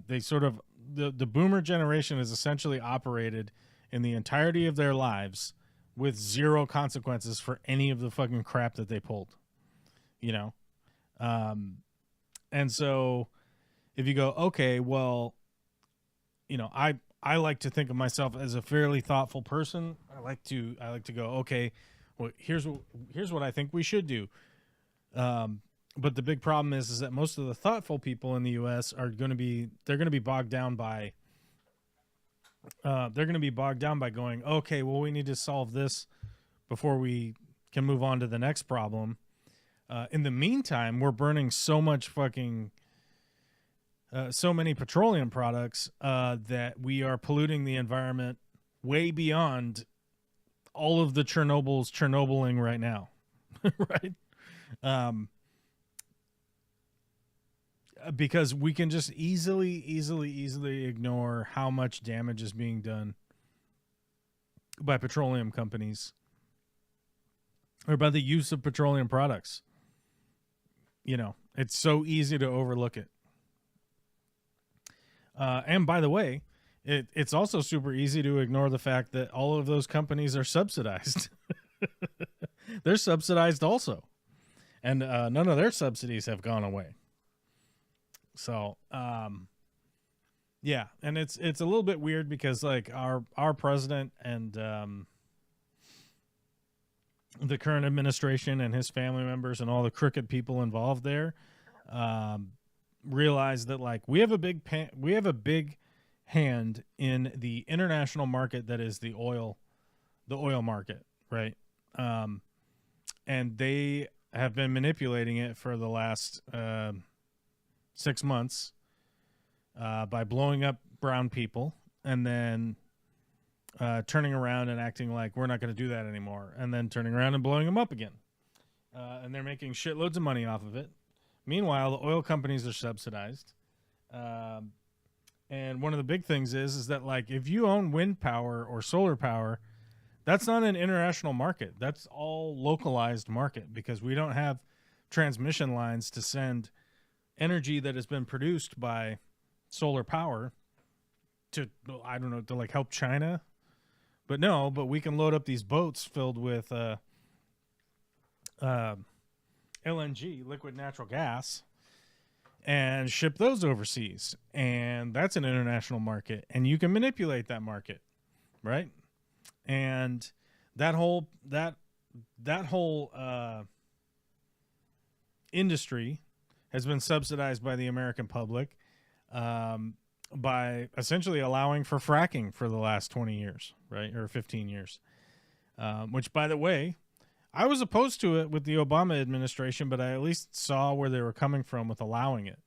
They sort of, the boomer generation is essentially operated in the entirety of their lives with zero consequences for any of the fucking crap that they pulled, you know? And so if you go, okay, well, you know, I like to think of myself as a fairly thoughtful person. I like to go, okay, well, here's what I think we should do. But the big problem is that most of the thoughtful people in the U.S. they're going to be bogged down by going, okay, well, we need to solve this before we can move on to the next problem. In the meantime, we're burning so much fucking, so many petroleum products that we are polluting the environment way beyond all of the Chernobyling right now, right? Because we can just easily ignore how much damage is being done by petroleum companies or by the use of petroleum products. You know, it's so easy to overlook it. And by the way, it's also super easy to ignore the fact that all of those companies are subsidized. They're subsidized also. And none of their subsidies have gone away. So, yeah, and it's a little bit weird because, like, our president and the current administration and his family members and all the crooked people involved there realize that, like, we have a big hand in the international market that is the oil market, right? And they have been manipulating it for the last 6 months by blowing up brown people and then turning around and acting like we're not going to do that anymore, and then turning around and blowing them up again. And they're making shitloads of money off of it. Meanwhile, the oil companies are subsidized. And one of the big things is that, like, if you own wind power or solar power, that's not an international market. That's all localized market, because we don't have transmission lines to send energy that has been produced by solar power to, I don't know, to, like, help China. But we can load up these boats filled with LNG, liquid natural gas, and ship those overseas. And that's an international market, and you can manipulate that market, right? And that whole industry has been subsidized by the American public by essentially allowing for fracking for the last 20 years, right? Or 15 years, which, by the way, I was opposed to it with the Obama administration, but I at least saw where they were coming from with allowing it,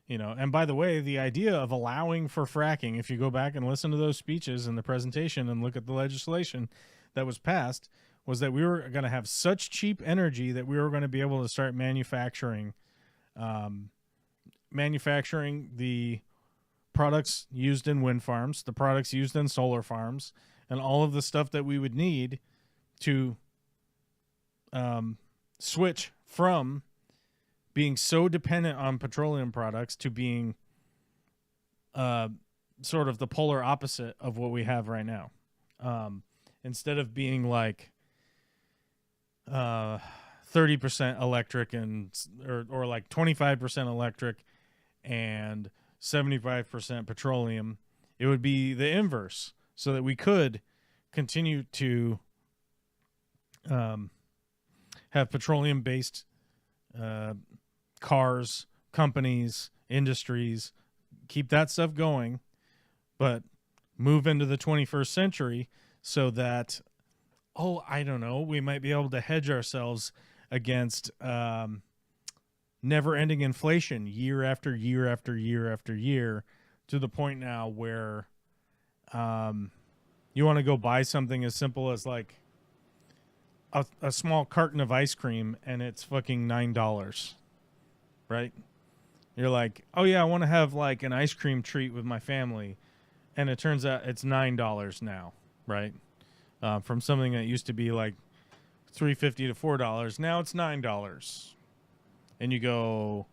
you know. And by the way, the idea of allowing for fracking, if you go back and listen to those speeches and the presentation and look at the legislation that was passed, was that we were going to have such cheap energy that we were going to be able to start manufacturing the products used in wind farms, the products used in solar farms, and all of the stuff that we would need to switch from being so dependent on petroleum products to being sort of the polar opposite of what we have right now. Instead of being like 30% electric and or like 25% electric and 75% petroleum, it would be the inverse, so that we could continue to have petroleum-based cars, companies, industries, keep that stuff going, but move into the 21st century so that, I don't know, we might be able to hedge ourselves against never-ending inflation year after year after year after year, to the point now where you want to go buy something as simple as like a small carton of ice cream and it's fucking $9, right? You're like, oh yeah, I want to have like an ice cream treat with my family, and it turns out it's $9 now, right? From something that used to be like $3.50 to $4, now it's $9. And you go,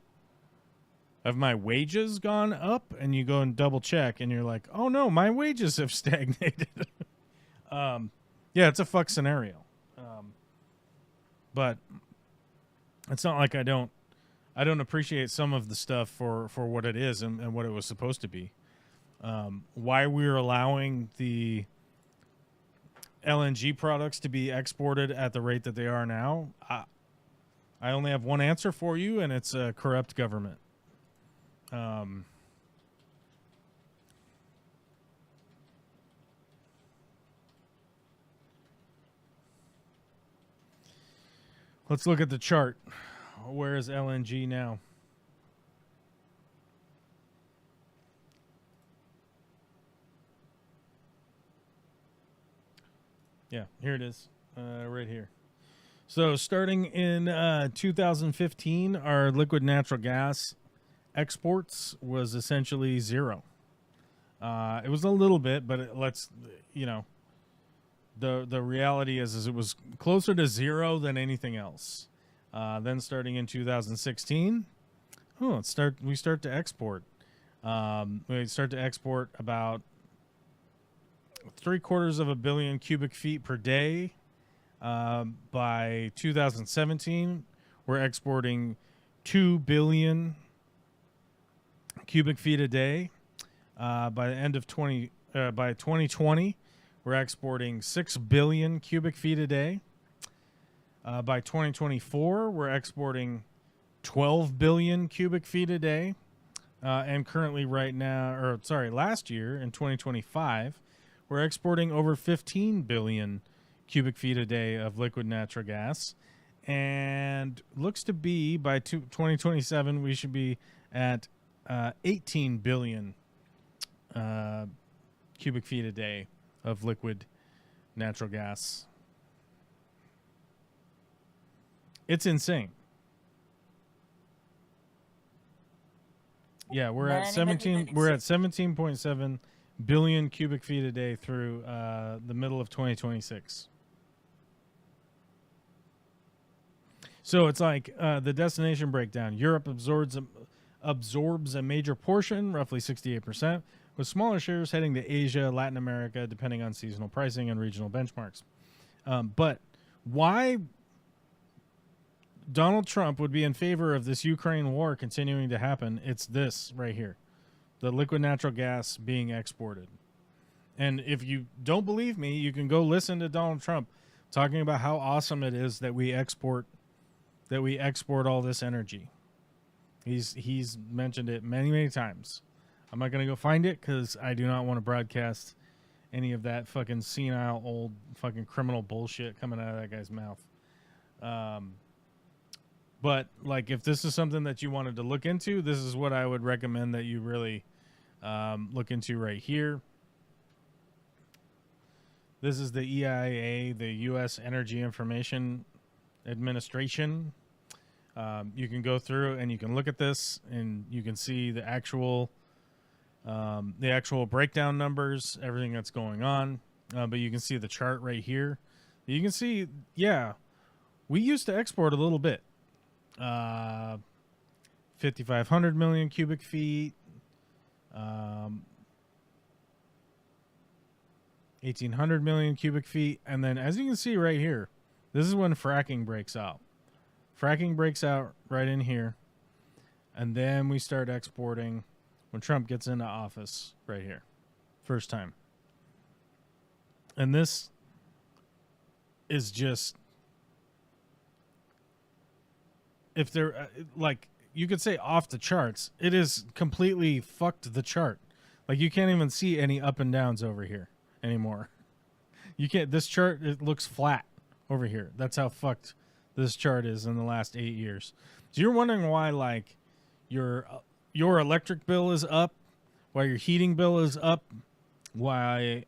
have my wages gone up? And you go and double check, and you're like, oh no, my wages have stagnated. Yeah, it's a fuck scenario. But it's not like I don't appreciate some of the stuff for what it is and what it was supposed to be. Why we're allowing the LNG products to be exported at the rate that they are now, I only have one answer for you, and it's a corrupt government. Let's look at the chart. Where is LNG now? Yeah, here it is, right here. So starting in 2015, our liquid natural gas exports was essentially zero. It was a little bit, but the reality is it was closer to zero than anything else. Then starting in 2016, we start to export. We start to export about 750 million cubic feet per day. By 2017, we're exporting 2 billion cubic feet a day. By the end of by 2020, we're exporting 6 billion cubic feet a day. By 2024, we're exporting 12 billion cubic feet a day. And currently last year in 2025, we're exporting over 15 billion cubic feet a day of liquid natural gas. And looks to be by 2027, we should be at 18 billion cubic feet a day of liquid natural gas. It's insane. Yeah, we're at 17.7 billion cubic feet a day through the middle of 2026. So it's like the destination breakdown. Europe absorbs a major portion, roughly 68%, with smaller shares heading to Asia, Latin America, depending on seasonal pricing and regional benchmarks. But why Donald Trump would be in favor of this Ukraine war continuing to happen, it's this right here. The liquid natural gas being exported. And if you don't believe me, you can go listen to Donald Trump talking about how awesome it is that we export all this energy. He's mentioned it many, many times. I'm not going to go find it because I do not want to broadcast any of that fucking senile old fucking criminal bullshit coming out of that guy's mouth. But like, if this is something that you wanted to look into, this is what I would recommend that you really look into right here. This is the EIA, the U.S. Energy Information Administration. You can go through and you can look at this and you can see the actual the actual breakdown numbers, everything that's going on. But you can see the chart right here. You can see, yeah, we used to export a little bit. 5,500 million cubic feet. 1,800 million cubic feet. And then as you can see right here, this is when fracking breaks out. Fracking breaks out right in here. And then we start exporting when Trump gets into office right here. First time. And this is just, if they're like, you could say off the charts, it is completely fucked the chart. Like you can't even see any up and downs over here anymore. You can't, this chart, it looks flat over here. That's how fucked this chart is in the last 8 years. So you're wondering why, like, your electric bill is up, why your heating bill is up, why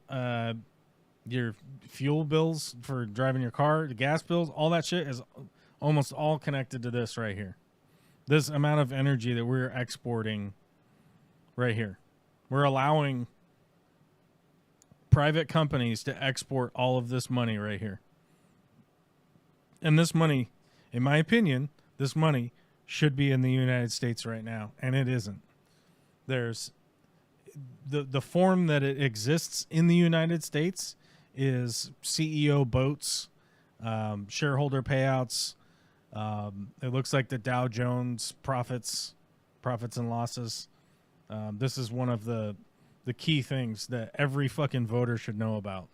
your fuel bills for driving your car, the gas bills, all that shit is almost all connected to this right here. This amount of energy that we're exporting right here. We're allowing private companies to export all of this money right here. And this money, in my opinion, this money should be in the United States right now, and it isn't. There's the form that it exists in the United States is CEO boats, shareholder payouts. It looks like the Dow Jones profits and losses. This is one of the key things that every fucking voter should know about,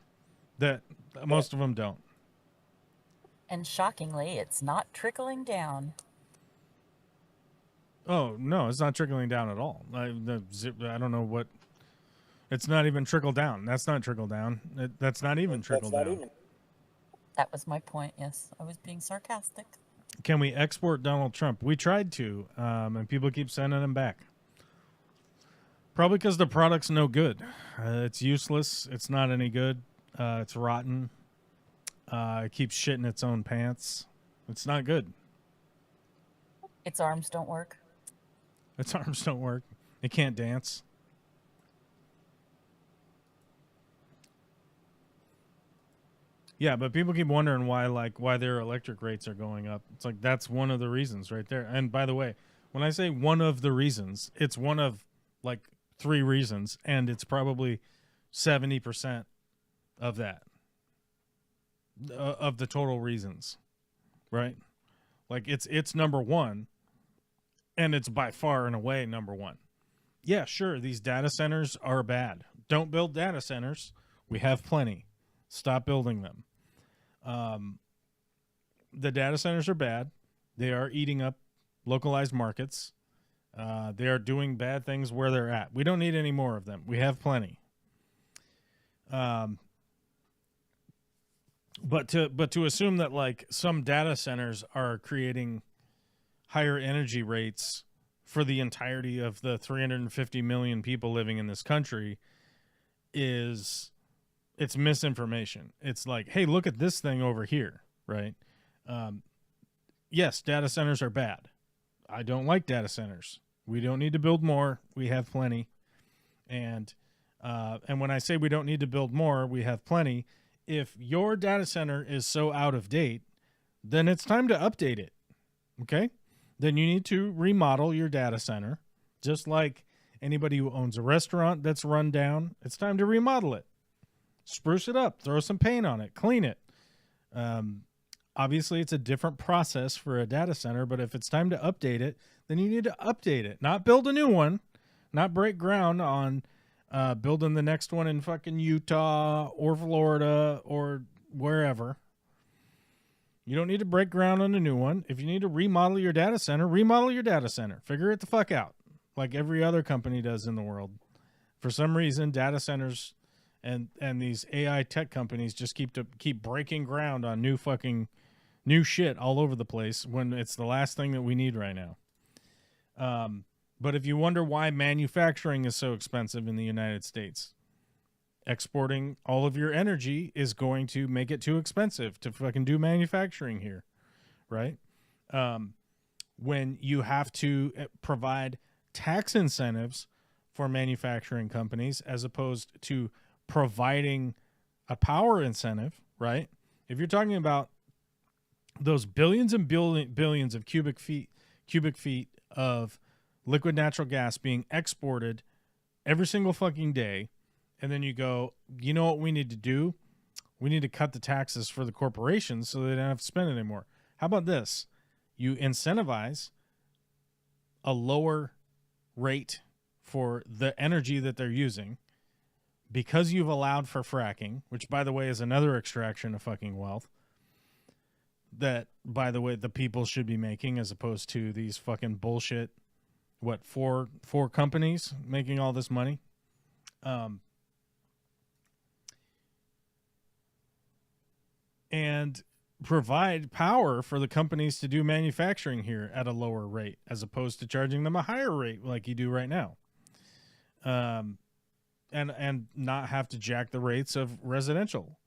that most of them don't.
And shockingly, it's not trickling down.
Oh, no, it's not trickling down at all. I don't know what... It's not even trickle down. That's not trickle down. That's not even trickle down.
That was my point, yes. I was being sarcastic.
Can we export Donald Trump? We tried to, and people keep sending him back. Probably because the product's no good. It's useless. It's not any good. It's rotten. It keeps shitting its own pants. It's not good.
Its arms don't work.
Its arms don't work. It can't dance. Yeah, but people keep wondering why their electric rates are going up. It's like, that's one of the reasons right there. And by the way, when I say one of the reasons, it's one of like 3 reasons, and it's probably 70% of that, of the total reasons, right? Like it's number one, and it's by far and away number one. Yeah, sure, these data centers are bad. Don't build data centers. We have plenty. Stop building them. The data centers are bad. They are eating up localized markets. They are doing bad things where they're at. We don't need any more of them. We have plenty. But to assume that like some data centers are creating higher energy rates for the entirety of the 350 million people living in this country it's misinformation. It's like, hey, look at this thing over here, right? Yes, data centers are bad. I don't like data centers. We don't need to build more. We have plenty. And when I say we don't need to build more, we have plenty. If your data center is so out of date, then it's time to update it. Okay? Then you need to remodel your data center. Just like anybody who owns a restaurant that's run down, it's time to remodel it. Spruce it up, throw some paint on it, clean it. Obviously, it's a different process for a data center, but if it's time to update it, then you need to update it. Not build a new one, not break ground on building the next one in fucking Utah or Florida or wherever. You don't need to break ground on a new one. If you need to remodel your data center, remodel your data center. Figure it the fuck out, like every other company does in the world. For some reason, data centers and these AI tech companies just keep breaking ground on new shit all over the place when it's the last thing that we need right now. But if you wonder why manufacturing is so expensive in the United States, exporting all of your energy is going to make it too expensive to fucking do manufacturing here, right? When you have to provide tax incentives for manufacturing companies as opposed to providing a power incentive, right? If you're talking about those billions and billions of cubic feet of liquid natural gas being exported every single fucking day, and then you go, you know what we need to do? We need to cut the taxes for the corporations so they don't have to spend anymore. How about this? You incentivize a lower rate for the energy that they're using because you've allowed for fracking, which, by the way, is another extraction of fucking wealth that, by the way, the people should be making as opposed to these fucking bullshit, four companies making all this money. And provide power for the companies to do manufacturing here at a lower rate as opposed to charging them a higher rate like you do right now. And not have to jack the rates of residential.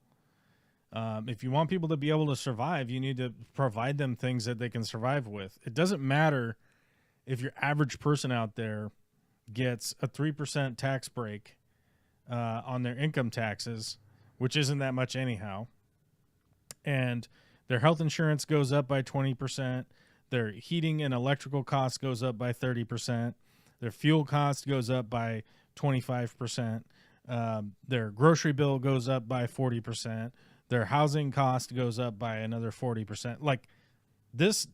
If you want people to be able to survive, you need to provide them things that they can survive with. It doesn't matter if your average person out there gets a 3% tax break on their income taxes, which isn't that much anyhow, and their health insurance goes up by 20%, their heating and electrical costs goes up by 30%, their fuel cost goes up by 25%, their grocery bill goes up by 40%, their housing cost goes up by another 40%. Like, this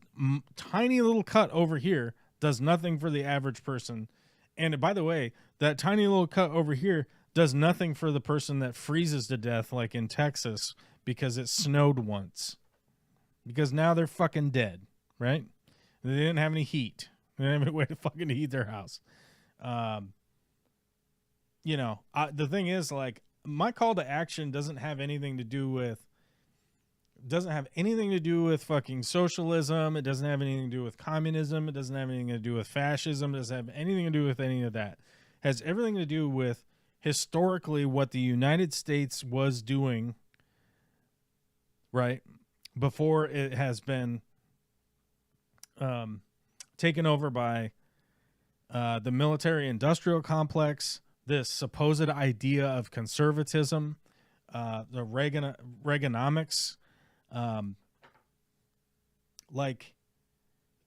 tiny little cut over here does nothing for the average person. And by the way, that tiny little cut over here does nothing for the person that freezes to death like in Texas because it snowed once. Because now they're fucking dead, right? They didn't have any heat. They didn't have any way to fucking heat their house. The thing is, like, my call to action doesn't have anything to do with fucking socialism. It doesn't have anything to do with communism. It doesn't have anything to do with fascism. It doesn't have anything to do with any of that. It has everything to do with historically what the United States was doing, right, before it has been taken over by the military-industrial complex, this supposed idea of conservatism, the Reaganomics. Like,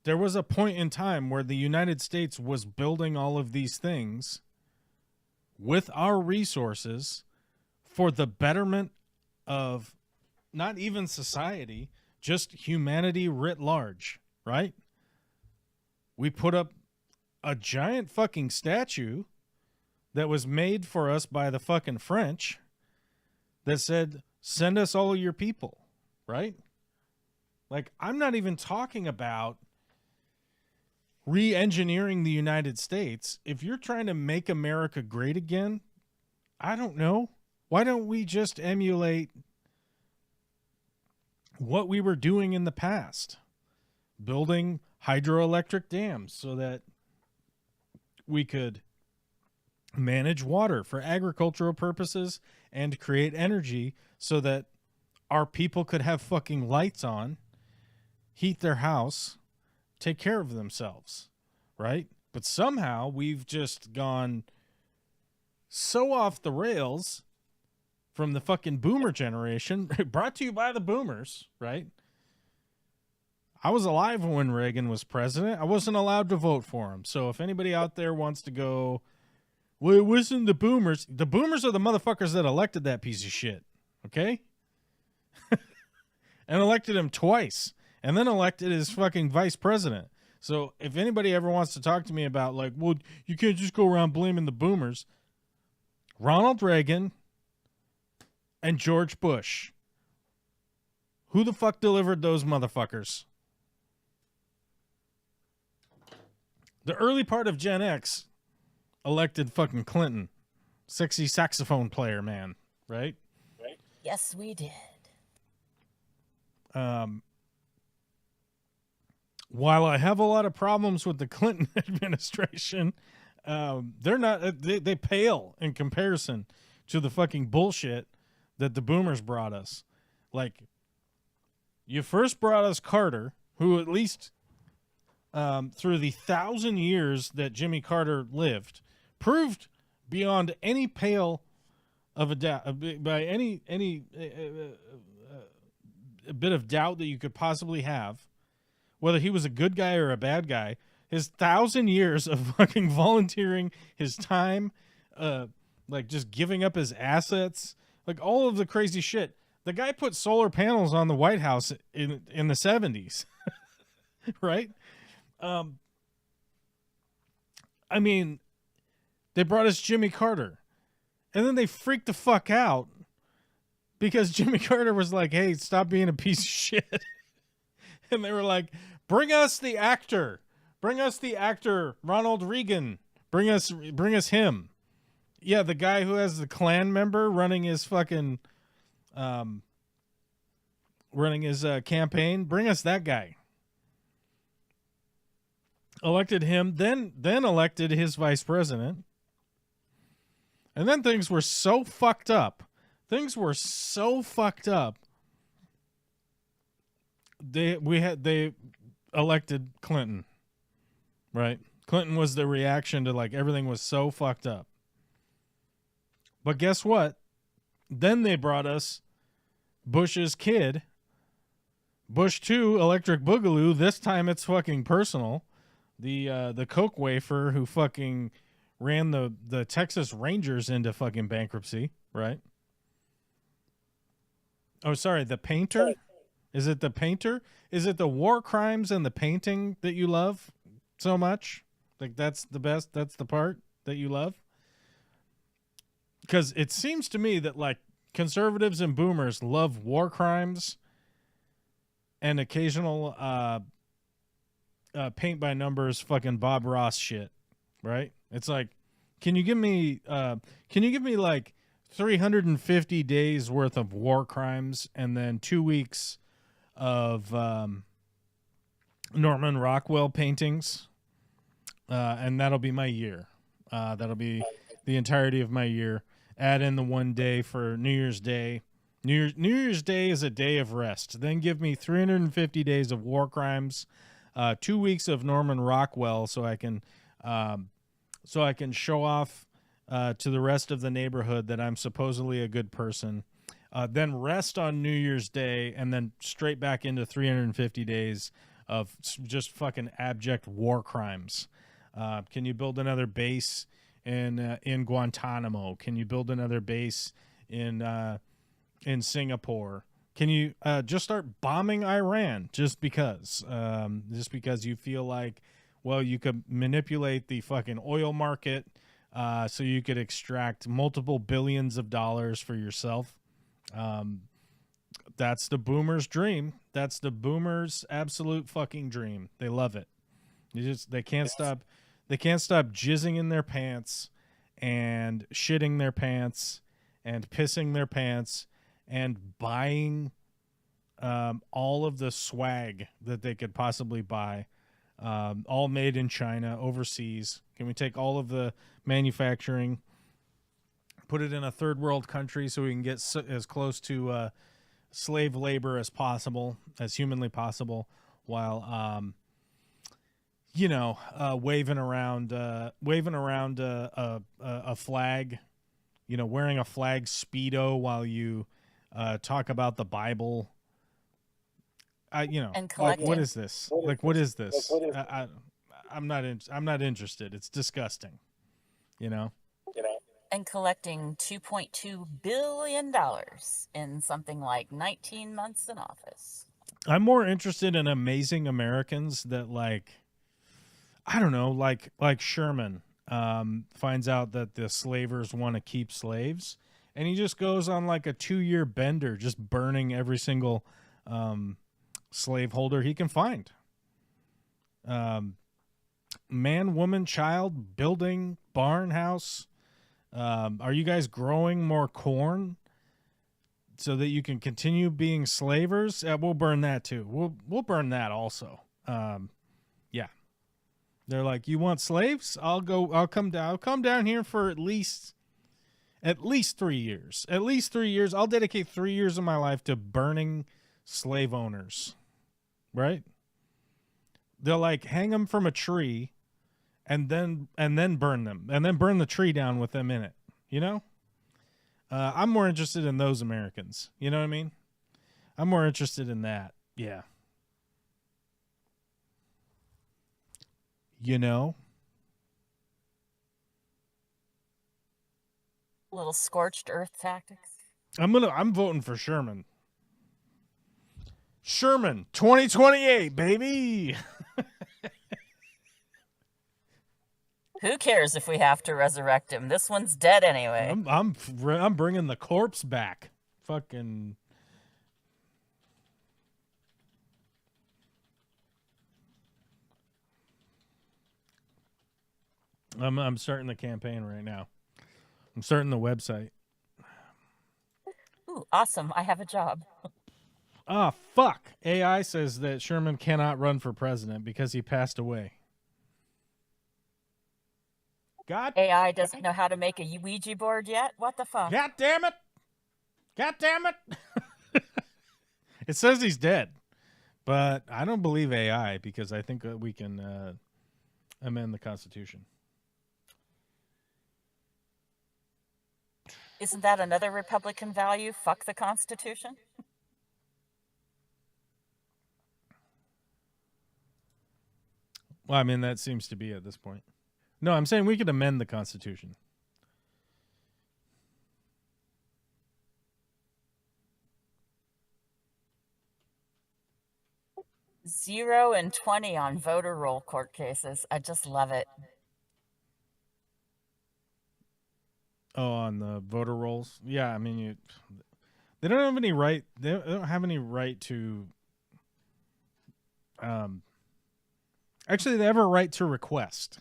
there was a point in time where the United States was building all of these things with our resources for the betterment of not even society, just humanity writ large, right? We put up a giant fucking statue that was made for us by the fucking French that said, send us all your people, right? Like, I'm not even talking about re-engineering the United States. If you're trying to make America great again, I don't know. Why don't we just emulate what we were doing in the past? Building hydroelectric dams so that we could manage water for agricultural purposes and create energy so that our people could have fucking lights on, heat their house, take care of themselves, right? But somehow we've just gone so off the rails from the fucking boomer generation, brought to you by the boomers, right? I was alive when Reagan was president. I wasn't allowed to vote for him. So if anybody out there wants to go, well, it wasn't the boomers are the motherfuckers that elected that piece of shit, okay? And elected him twice. And then elected his fucking vice president. So if anybody ever wants to talk to me about, like, well, you can't just go around blaming the boomers. Ronald Reagan and George Bush. Who the fuck delivered those motherfuckers? The early part of Gen X elected fucking Clinton. Sexy saxophone player, man. Right?
Yes, we did.
While I have a lot of problems with the Clinton administration, they're not. They pale in comparison to the fucking bullshit that the boomers brought us. Like, you first brought us Carter, who at least through the 1,000 years that Jimmy Carter lived, proved beyond any pale of a doubt, by any a bit of doubt that you could possibly have, whether he was a good guy or a bad guy. His 1,000 years of fucking volunteering, his time, like just giving up his assets, like all of the crazy shit. The guy put solar panels on the White House in the 70s, right? I mean, they brought us Jimmy Carter, and then they freaked the fuck out because Jimmy Carter was like, "Hey, stop being a piece of shit," and they were like, "Bring us the actor, Ronald Reagan, bring us him." Yeah, the guy who has the Klan member running his fucking, campaign. Bring us that guy. Elected him, then elected his vice president. And then things were so fucked up. They elected Clinton. Right? Clinton was the reaction to like everything was so fucked up. But guess what? Then they brought us Bush's kid. Bush 2, Electric Boogaloo. This time it's fucking personal. The Coke wafer who fucking ran the Texas Rangers into fucking bankruptcy, right? Oh, sorry, the painter? Is it the painter? Is it the war crimes and the painting that you love so much? Like that's the best, that's the part that you love? Because it seems to me that like conservatives and boomers love war crimes and occasional paint by numbers fucking Bob Ross shit, right? It's like, can you give me like 350 days worth of war crimes and then 2 weeks of Norman Rockwell paintings, and that'll be my year. That'll be the entirety of my year. Add in the 1 day for New Year's Day. New Year's Day is a day of rest. Then give me 350 days of war crimes, 2 weeks of Norman Rockwell, so I can show off to the rest of the neighborhood that I'm supposedly a good person. Then rest on New Year's Day, and then straight back into 350 days of just fucking abject war crimes. Can you build another base in Guantanamo? Can you build another base in Singapore? Can you just start bombing Iran just because you feel like, well, you could manipulate the fucking oil market so you could extract multiple billions of dollars for yourself? That's the boomers' dream. That's the boomers' absolute fucking dream. They love it. They can't stop jizzing in their pants and shitting their pants and pissing their pants and buying all of the swag that they could possibly buy, all made in China, overseas. Can we take all of the manufacturing, put it in a third world country so we can get as close to slave labor as possible, as humanly possible, while waving around a flag, wearing a flag Speedo while you talk about the Bible.
And
like, what is this? Like, what is this? I'm not interested. It's disgusting.
And collecting $2.2 billion in something like 19 months in office.
I'm more interested in amazing Americans that, like, I don't know, like Sherman finds out that the slavers want to keep slaves, and he just goes on like a 2-year bender, just burning every single slaveholder he can find. Man, woman, child, building, barn, house. Are you guys growing more corn so that you can continue being slavers? We'll burn that too. We'll burn that also. Yeah. They're like, you want slaves? I'll come down here for at least 3 years. At least 3 years. I'll dedicate 3 years of my life to burning slave owners. Right? They'll like hang them from a tree and then burn them, and then burn the tree down with them in it. You know, I'm more interested in those Americans. You know what I mean? I'm more interested in that. Yeah. You know.
Little scorched earth tactics.
I'm voting for Sherman. Sherman 2028, baby.
Who cares if we have to resurrect him? This one's dead anyway.
I'm bringing the corpse back. Fucking. I'm starting the campaign right now. I'm starting the website.
Ooh, awesome. I have a job.
Ah, fuck. AI says that Sherman cannot run for president because he passed away. God.
AI doesn't know how to make a Ouija board yet? What the fuck?
God damn it. God damn it. It says he's dead. But I don't believe AI because I think we can amend the Constitution.
Isn't that another Republican value? Fuck the Constitution?
Well, I mean, that seems to be at this point. No, I'm saying we could amend the Constitution.
Zero and 20 on voter roll court cases. I just love it.
Oh, on the voter rolls? Yeah, I mean, they don't have any right. They don't have any right to. Actually, they have a right to request.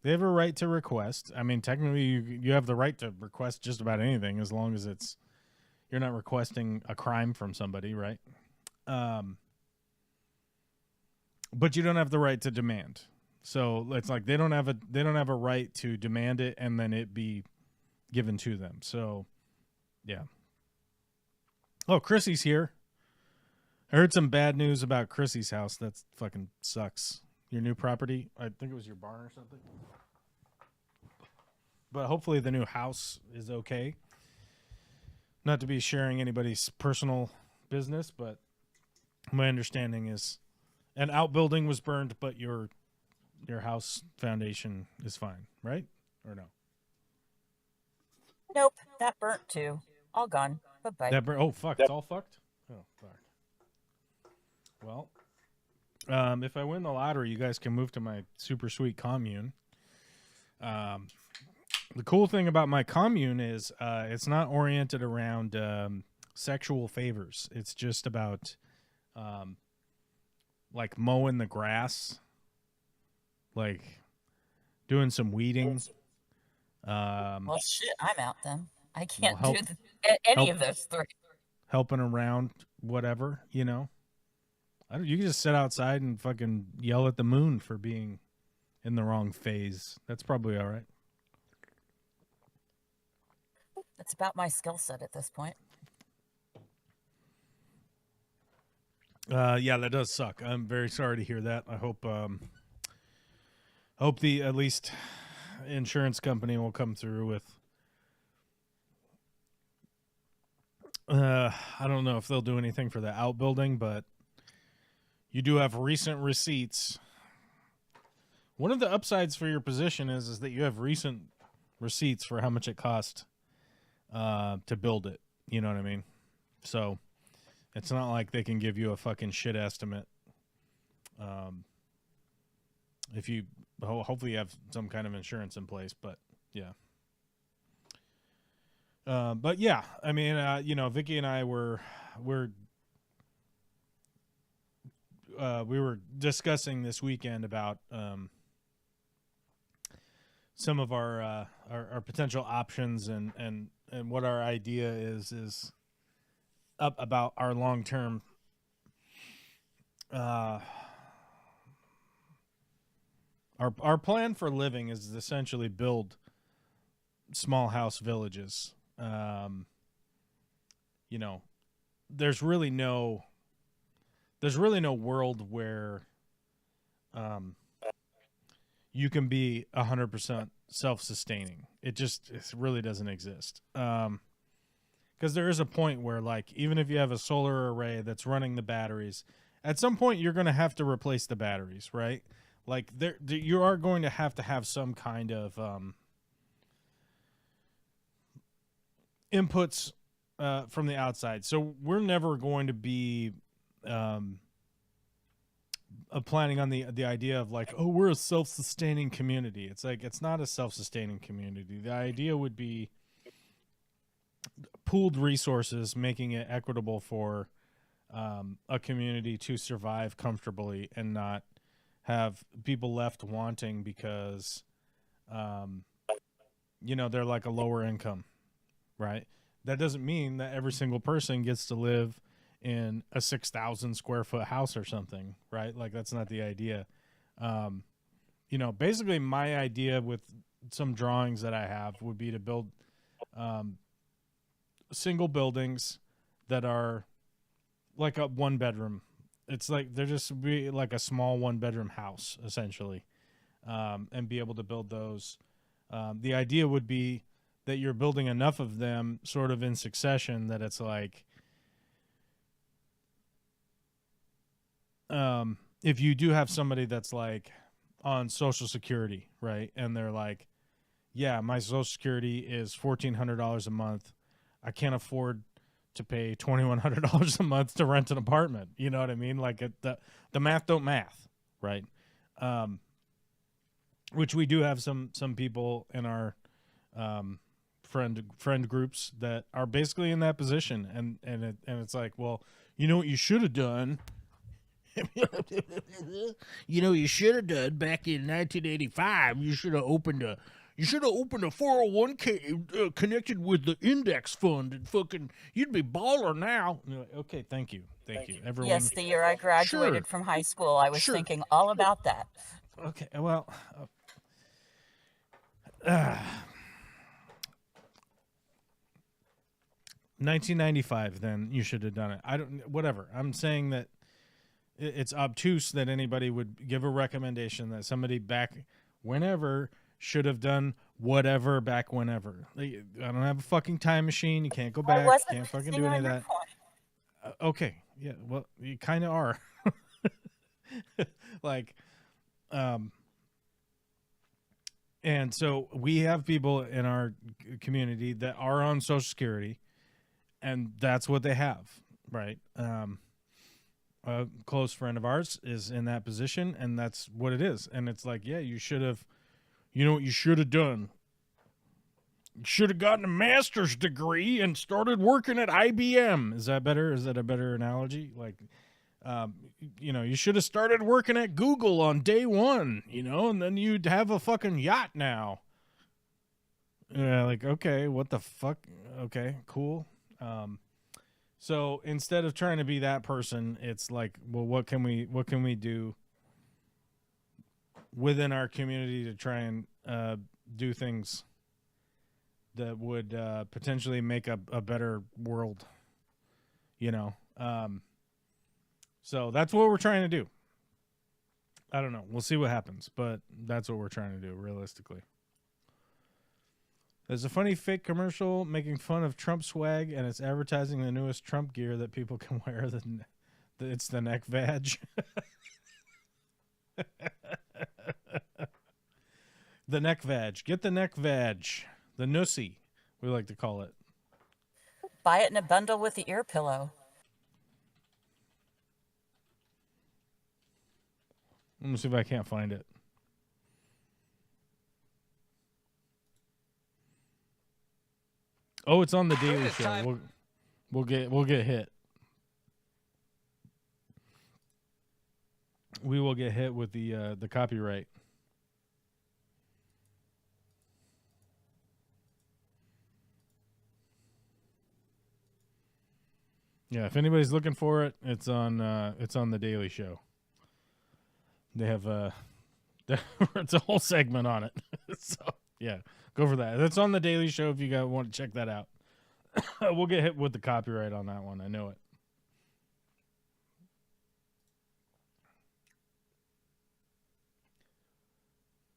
They have a right to request. I mean, technically, you have the right to request just about anything as long as you're not requesting a crime from somebody, right? But you don't have the right to demand. So it's like they don't have a right to demand it and then it be given to them. So, yeah. Oh, Chrissy's here. I heard some bad news about Chrissy's house. That fucking sucks. Your new property. I think it was your barn or something. But hopefully the new house is okay. Not to be sharing anybody's personal business, but my understanding is an outbuilding was burned, but your house foundation is fine, right? Or no?
Nope, that burnt too. All gone. Bye-bye.
That burnt. Oh, fuck. It's all fucked? Oh, fuck. Well, if I win the lottery, you guys can move to my super sweet commune. The cool thing about my commune is it's not oriented around sexual favors. It's just about like mowing the grass, like doing some weeding.
Well, shit, I'm out then. I can't
help-
do any of those three.
Helping around, whatever, you know. You can just sit outside and fucking yell at the moon for being in the wrong phase. That's probably all right.
It's about my skill set at this point.
Yeah, that does suck. I'm very sorry to hear that. I hope the at least insurance company will come through with. I don't know if they'll do anything for the outbuilding, but you do have recent receipts. One of the upsides for your position is that you have recent receipts for how much it cost to build it. You know what I mean? So it's not like they can give you a fucking shit estimate. If you hopefully you have some kind of insurance in place, but yeah. But yeah, I mean, you know, Vicky and I were discussing this weekend about some of our potential options and what our idea is about our long-term our plan for living is essentially build small house villages. You know, there's really no world where you can be 100% self-sustaining. It really doesn't exist. Because there is a point where, like, even if you have a solar array that's running the batteries, at some point you're going to have to replace the batteries, right? Like, you are going to have some kind of inputs from the outside. So we're never going to be planning on the idea of like, oh, we're a self-sustaining community. It's like, it's not a self-sustaining community. The idea would be pooled resources, making it equitable for a community to survive comfortably and not have people left wanting because they're like a lower income, right? That doesn't mean that every single person gets to live in a 6,000 square foot house or something, right? Like, that's not the idea. Basically my idea with some drawings that I have would be to build single buildings that are like a 1-bedroom. It's like they're just be like a small 1-bedroom house essentially, and be able to build those. The idea would be that you're building enough of them sort of in succession that it's like, if you do have somebody that's like on Social Security, right? And they're like, yeah, my Social Security is $1,400 a month. I can't afford to pay $2,100 a month to rent an apartment. You know what I mean? Like, the math don't math, right? Which we do have some people in our friend groups that are basically in that position, and it's like, well, you know what you should have done. You should have done back in 1985. You should have opened a 401k connected with the index fund, and fucking, you'd be baller now. Okay, thank you, everyone.
Yes, the year I graduated from high school, I was thinking all about that.
Okay, well, 1995. Then you should have done it. Whatever. I'm saying that it's obtuse that anybody would give a recommendation that somebody back whenever should have done whatever back whenever. I don't have a fucking time machine. You can't go back. You can't fucking do any of that. Okay. Yeah. Well, you kind of are. Like, and so we have people in our community that are on Social Security, and that's what they have, right? A close friend of ours is in that position, and that's what it is. And it's like, yeah, you should have, what you should have done? You should have gotten a master's degree and started working at IBM. Is that better? Is that a better analogy? Like, you should have started working at Google on day one, and then you'd have a fucking yacht now. Yeah, like, okay, what the fuck? Okay, cool. So instead of trying to be that person, it's like, well, what can we do within our community to try and do things that would potentially make a better world, So that's what we're trying to do. I don't know. We'll see what happens, but that's what we're trying to do realistically. There's a funny fake commercial making fun of Trump swag, and it's advertising the newest Trump gear that people can wear. It's the neck vag. The neck vag. Get the neck vag. The nussy, we like to call it.
Buy it in a bundle with the ear pillow.
Let me see if I can't find it. Oh, it's on the Daily Show. We'll get hit. We will get hit with the copyright. Yeah, if anybody's looking for it, it's on the Daily Show. They have it's a whole segment on it. So yeah, go for that. That's on the Daily Show if you guys want to check that out. We'll get hit with the copyright on that one. I know it.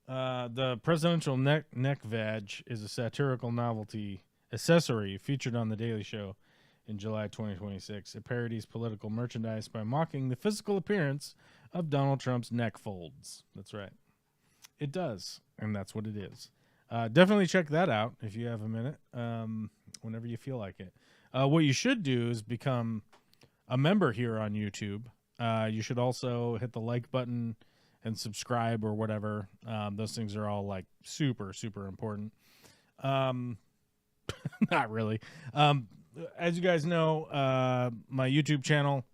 The presidential neck vag is a satirical novelty accessory featured on The Daily Show in July 2026. It parodies political merchandise by mocking the physical appearance of Donald Trump's neck folds. That's right. It does, and that's what it is. Definitely check that out if you have a minute, whenever you feel like it. What you should do is become a member here on YouTube. You should also hit the like button and subscribe or whatever. Those things are all like super, super important. Not really. As you guys know, my YouTube channel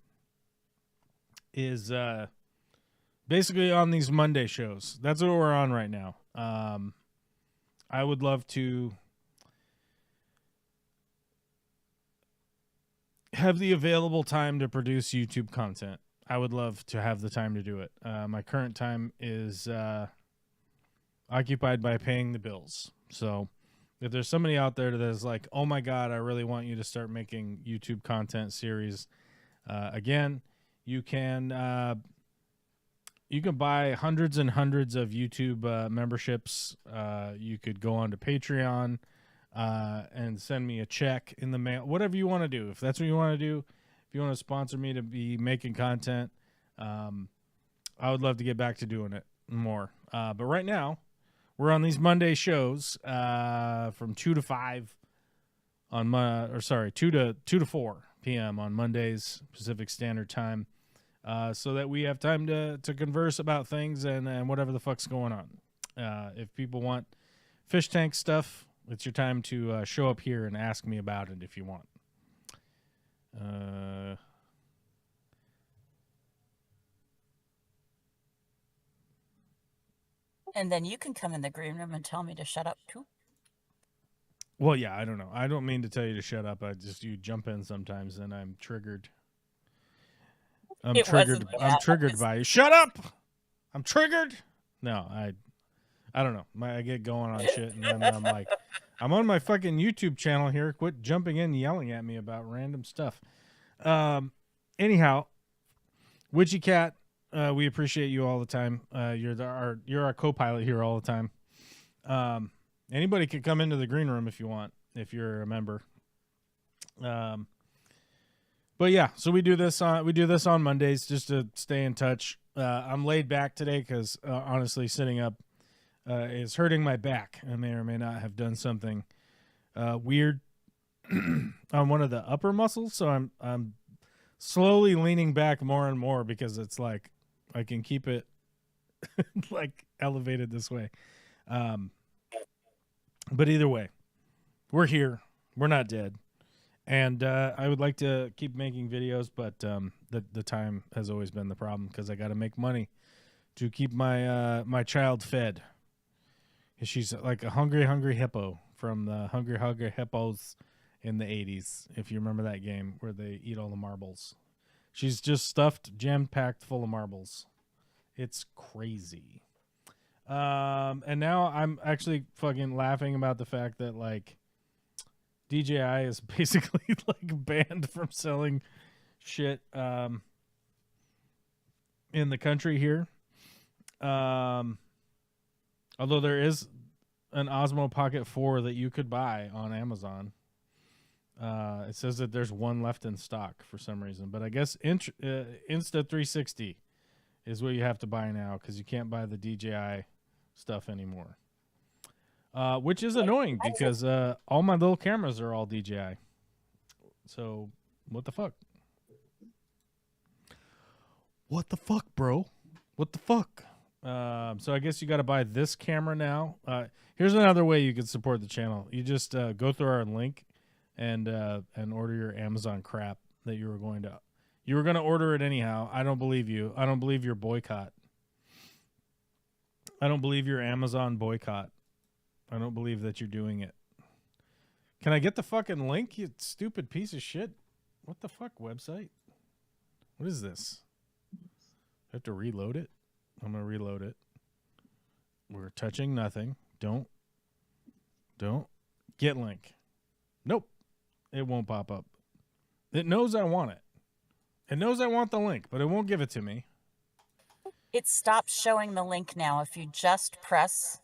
is basically on these Monday shows. That's what we're on right now. I would love to have the available time to produce YouTube content. I would love to have the time to do it. My current time is occupied by paying the bills. So if there's somebody out there that is like, oh my God, I really want you to start making YouTube content series again, you can buy hundreds and hundreds of YouTube memberships. You could go on to Patreon and send me a check in the mail, whatever you want to do. If that's what you want to do, if you want to sponsor me to be making content, I would love to get back to doing it more. But right now, we're on these Monday shows from 2 to 5 on 2 to 4 p.m. on Mondays Pacific Standard Time, so that we have time to converse about things and whatever the fuck's going on. If people want fish tank stuff, it's your time to show up here and ask me about it if you want.
And then you can come in the green room and tell me to shut up too.
Well, yeah, I don't know. I don't mean to tell you to shut up. You jump in sometimes and I'm triggered. I'm triggered by you. Shut up! I'm triggered. No, I don't know. I get going on shit and then I'm like, I'm on my fucking YouTube channel here. Quit jumping in and yelling at me about random stuff. Anyhow, Witchy Cat, we appreciate you all the time. You're our co-pilot here all the time. Anybody can come into the green room if you want, if you're a member. But yeah, so we do this on Mondays just to stay in touch. I'm laid back today because honestly, sitting up is hurting my back. I may or may not have done something weird on one of the upper muscles, so I'm slowly leaning back more and more because it's like I can keep it like elevated this way. But either way, we're here. We're not dead. And I would like to keep making videos, but the time has always been the problem because I got to make money to keep my child fed. She's like a hungry hippo from the Hungry Hippos in the 80s, if you remember that game where they eat all the marbles. She's just stuffed, jam-packed full of marbles. It's crazy. And now I'm actually fucking laughing about the fact that, like, DJI is basically, like, banned from selling shit in the country here. Although there is an Osmo Pocket 4 that you could buy on Amazon. It says that there's one left in stock for some reason. But I guess Insta360 is what you have to buy now because you can't buy the DJI stuff anymore. Which is annoying because all my little cameras are all DJI. So, what the fuck? What the fuck, bro? What the fuck? So I guess you got to buy this camera now. Here's another way you can support the channel. You just go through our link and order your Amazon crap that you were going to order it anyhow. I don't believe you. I don't believe your boycott. I don't believe your Amazon boycott. I don't believe that you're doing it. Can I get the fucking link, you stupid piece of shit? What the fuck website? What is this? I have to reload it? I'm going to reload it. We're touching nothing. Don't. Get link. Nope. It won't pop up. It knows I want it. It knows I want the link, but it won't give it to me.
It stops showing the link now. If you just press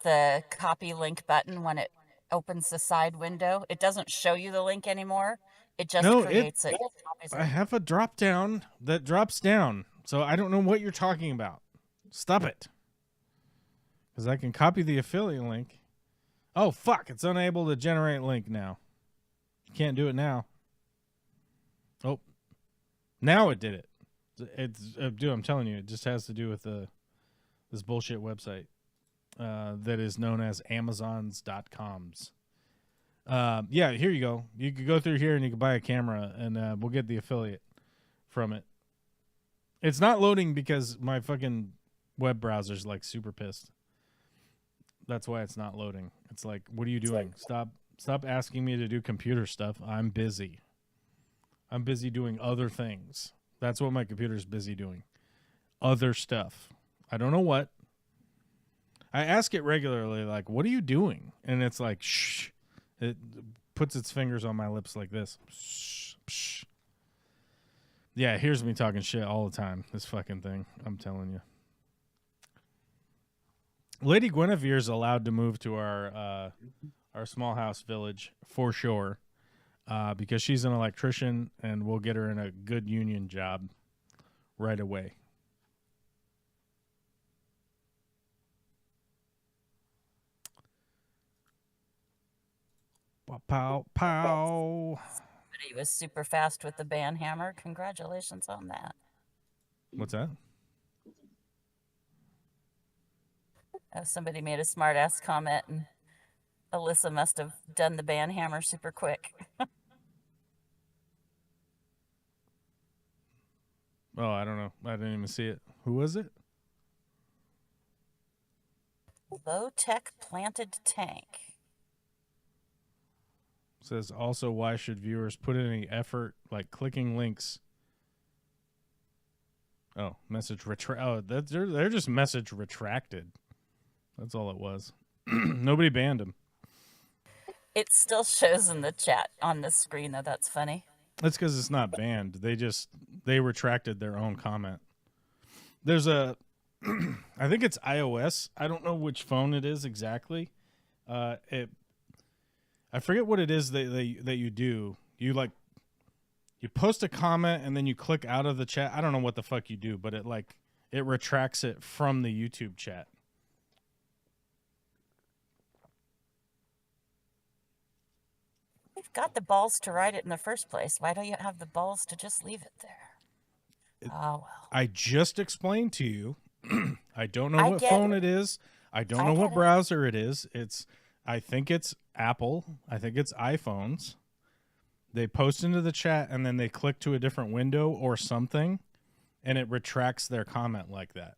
the copy link button when it opens the side window, it doesn't show you the link anymore. It just
No,
creates it. Copies
I
it.
have a drop down that drops down. So I don't know what you're talking about. Stop it. Because I can copy the affiliate link. Oh, fuck. It's unable to generate link now. You can't do it now. Oh. Now it did it. Dude, I'm telling you, it just has to do with this bullshit website that is known as Amazons.coms. Yeah, here you go. You could go through here and you can buy a camera, and we'll get the affiliate from it. It's not loading because my fucking web browser's like super pissed. That's why it's not loading. It's like, what are you doing? Stop asking me to do computer stuff. I'm busy. I'm busy doing other things. That's what my computer's busy doing. Other stuff. I don't know what. I ask it regularly, like, what are you doing? And it's like, shh. It puts its fingers on my lips like this. Shh, shh. Yeah, it hears me talking shit all the time. This fucking thing. I'm telling you. Lady Guinevere's allowed to move to our small house village for sure. Because she's an electrician, and we'll get her in a good union job right away. Pow, pow, pow.
He was super fast with the band hammer. Congratulations on that.
What's that?
Oh, somebody made a smart ass comment, and Alyssa must have done the band hammer super quick.
Oh, I don't know. I didn't even see it. Who was it?
Low-tech planted tank.
Says also, why should viewers put in any effort like clicking links? Oh, message retract. Oh, they're just message retracted. That's all it was. Nobody banned him.
It still shows in the chat on the screen, though. That's funny.
That's because it's not banned. They retracted their own comment. There's a, I think it's iOS. I don't know which phone it is exactly. I forget what it is that you do. You post a comment and then you click out of the chat. I don't know what the fuck you do, but it retracts it from the YouTube chat.
You've got the balls to write it in the first place. Why don't you have the balls to just leave it there? Oh, well.
I just explained to you. I don't know what phone it is. I don't know what browser it is. I think it's Apple. I think it's iPhones. They post into the chat and then they click to a different window or something, and it retracts their comment like that.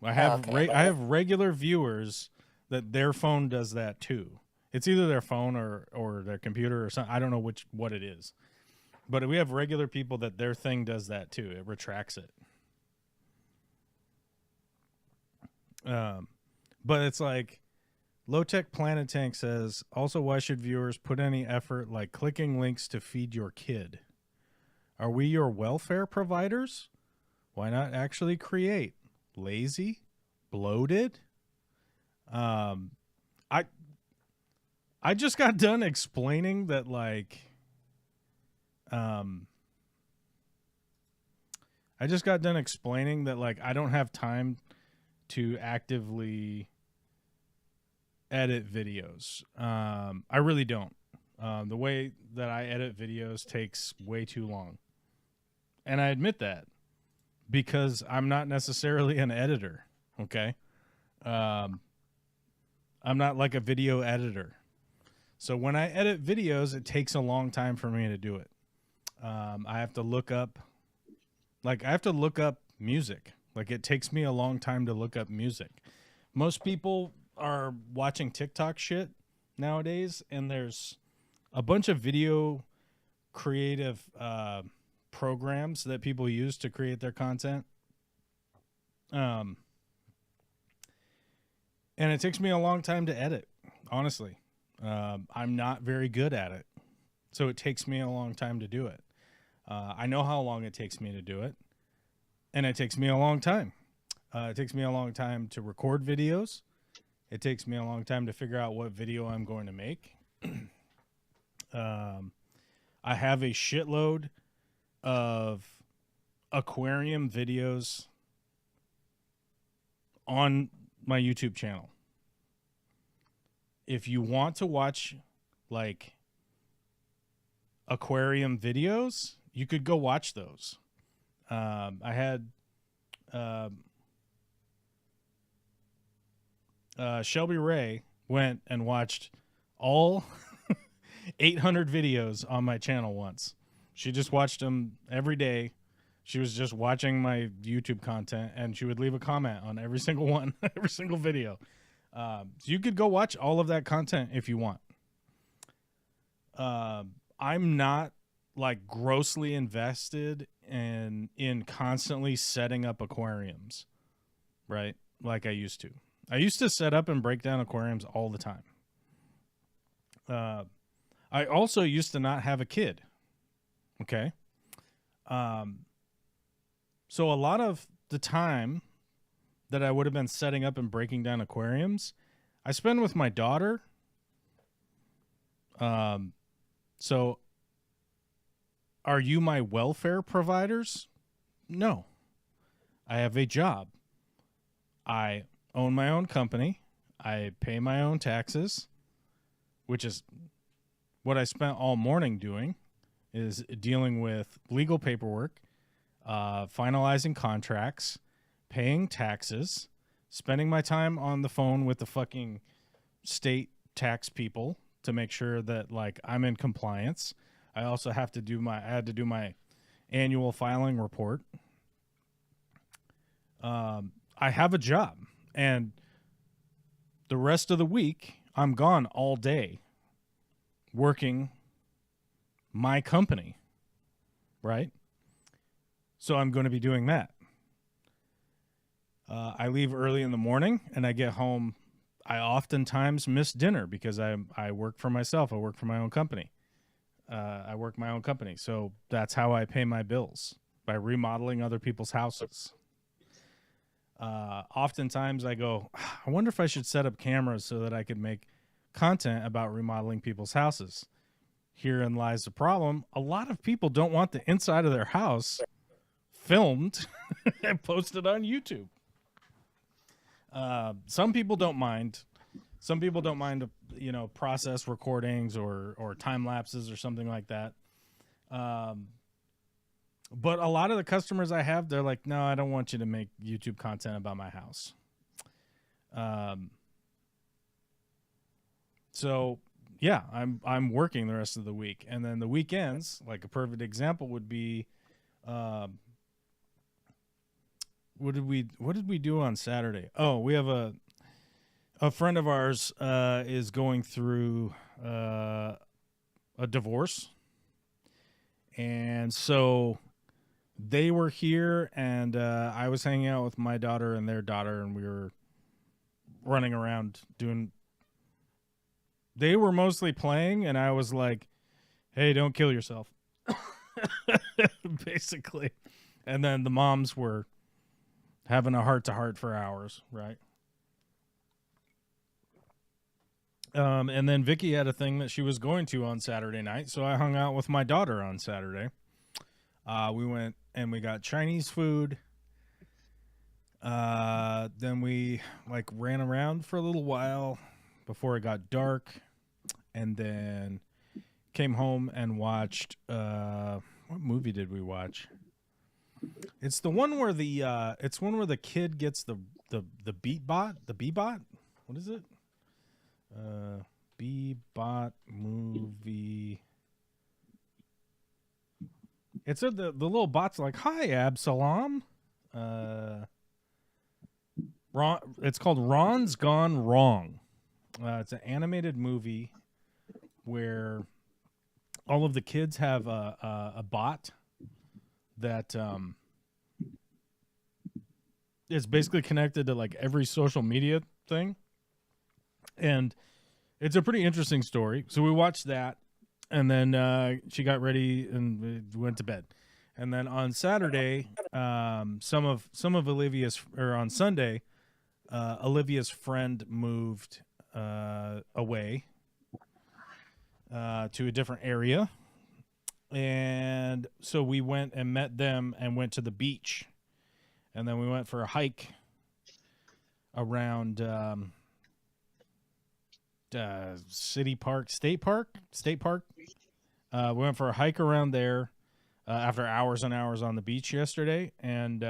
I have regular viewers that their phone does that too. It's either their phone or their computer or something. I don't know what it is. But we have regular people that their thing does that too. It retracts it. But it's like Low-Tech Planet Tank says, also, why should viewers put any effort like clicking links to feed your kid? Are we your welfare providers? Why not actually create? Lazy? Bloated? I just got done explaining that, like, I don't have time to actively edit videos. I really don't. The way that I edit videos takes way too long. And I admit that because I'm not necessarily an editor, okay? I'm not like a video editor. So when I edit videos, it takes a long time for me to do it. I have to look up music. Like, it takes me a long time to look up music. Most people are watching TikTok shit nowadays, and there's a bunch of video creative programs that people use to create their content. And it takes me a long time to edit, honestly. I'm not very good at it, so it takes me a long time to do it. I know how long it takes me to do it, and it takes me a long time. It takes me a long time to record videos. It takes me a long time to figure out what video I'm going to make. I have a shitload of aquarium videos on my YouTube channel. If you want to watch like aquarium videos, you could go watch those. I had Shelby Ray went and watched all 800 videos on my channel once. She just watched them every day. She was just watching my YouTube content, and she would leave a comment on every single one, every single video. So you could go watch all of that content if you want. I'm not like grossly invested in constantly setting up aquariums, right? Like I used to. I used to set up and break down aquariums all the time. I also used to not have a kid. Okay. So a lot of the time that I would have been setting up and breaking down aquariums, I spend with my daughter. So are you my welfare providers? No. I have a job. I own my own company. I pay my own taxes, which is what I spent all morning doing, is dealing with legal paperwork, finalizing contracts, paying taxes, spending my time on the phone with the fucking state tax people to make sure that like I'm in compliance. I also have to do I had to do my annual filing report. I have a job, and the rest of the week I'm gone all day working my company, right? So I'm going to be doing that. I leave early in the morning and I get home. I oftentimes miss dinner because I work for myself. I work for my own company. I work my own company. So that's how I pay my bills, by remodeling other people's houses. Oftentimes I go, I wonder if I should set up cameras so that I could make content about remodeling people's houses. Herein lies the problem. A lot of people don't want the inside of their house filmed and posted on YouTube. Some people don't mind. Some people don't mind, process recordings or time lapses or something like that. But a lot of the customers I have, they're like, no, I don't want you to make YouTube content about my house. So yeah, I'm working the rest of the week, and then the weekends, like a perfect example would be, what did we do on Saturday? Oh, we have a friend of ours is going through a divorce, and so they were here, and I was hanging out with my daughter and their daughter, and we were running around doing. They were mostly playing, and I was like, "Hey, don't kill yourself," basically. And then the moms were having a heart-to-heart for hours, right? And then Vicky had a thing that she was going to on Saturday night, so I hung out with my daughter on Saturday. We went and we got Chinese food. Then we ran around for a little while before it got dark, and then came home and watched what movie did we watch? It's the one where the kid gets the Beatbot, the Beebot. What is it? Beebot movie. It's the little bot's like, "Hi, Absalom." It's called Ron's Gone Wrong. It's an animated movie where all of the kids have a bot that is basically connected to like every social media thing. And it's a pretty interesting story. So we watched that, and then she got ready and we went to bed. And then on Saturday, some of Olivia's, or on Sunday, Olivia's friend moved away to a different area. And so we went and met them and went to the beach. And then we went for a hike around State Park. We went for a hike around there after hours and hours on the beach yesterday. And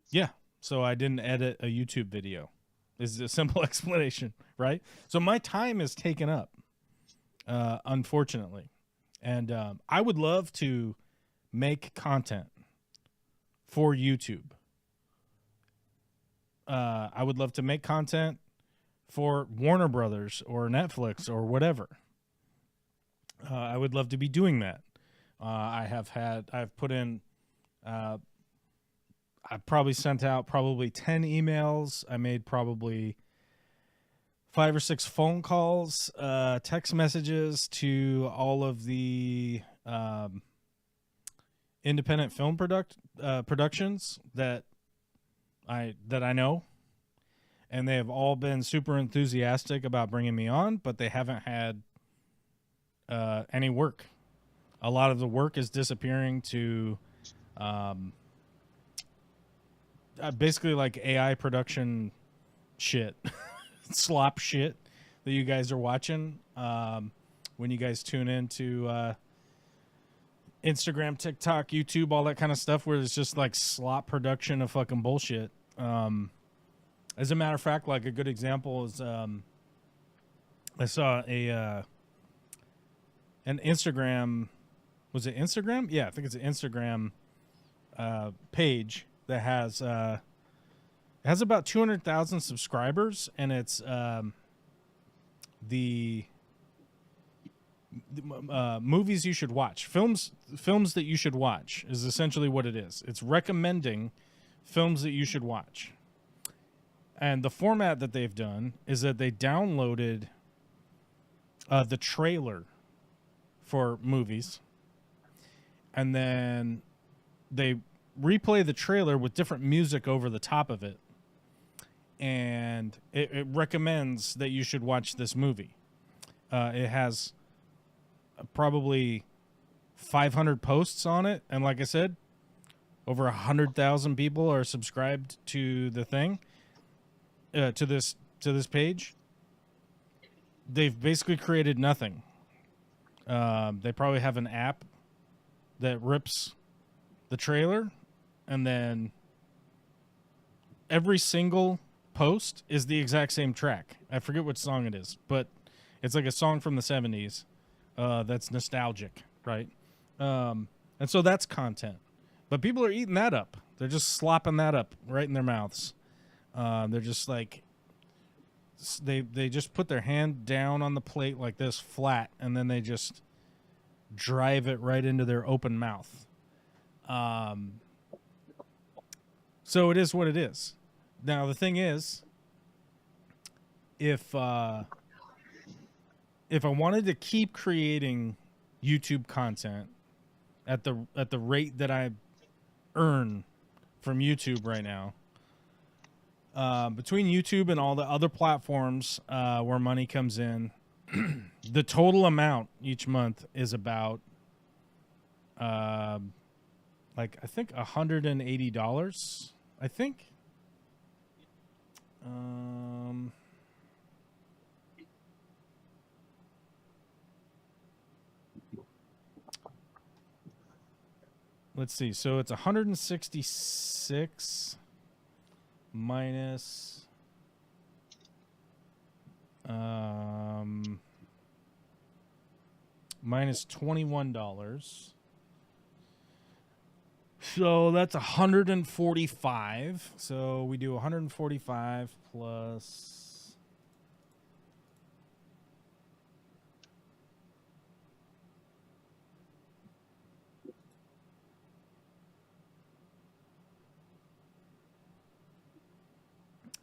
yeah, so I didn't edit a YouTube video. Is a simple explanation, right? So my time is taken up, unfortunately. And I would love to make content for YouTube. I would love to make content for Warner Brothers or Netflix or whatever. I would love to be doing that. I've put in, I've probably sent out 10 emails. I made probably 5 or 6 phone calls, text messages to all of the independent film productions that I know, and they have all been super enthusiastic about bringing me on, but they haven't had any work. A lot of the work is disappearing to basically like AI production shit. Slop shit that you guys are watching when you guys tune into Instagram, TikTok, YouTube, all that kind of stuff, where it's just like slop production of fucking bullshit. As a matter of fact, like a good example is I saw an Instagram, was it Instagram? Yeah, I think it's an Instagram page that has about 200,000 subscribers, and it's the movies you should watch, films that you should watch is essentially what it is. It's recommending films that you should watch. And the format that they've done is that they downloaded the trailer for movies, and then they replay the trailer with different music over the top of it, and it recommends that you should watch this movie. It has probably 500 posts on it, and like I said, over 100,000 people are subscribed to the thing, to this page. They've basically created nothing. They probably have an app that rips the trailer, and then every single post is the exact same track. I forget what song it is, but it's like a song from the 70s that's nostalgic, right? And so that's content. But people are eating that up. They're just slopping that up right in their mouths. They're just like, they just put their hand down on the plate like this, flat, and then they just drive it right into their open mouth. So it is what it is. Now the thing is, if I wanted to keep creating YouTube content at the rate that I earn from YouTube right now, between YouTube and all the other platforms where money comes in, the total amount each month is about like I think $180. I think. Let's see. So it's 166 minus minus $21. So that's 145. So we do 145 plus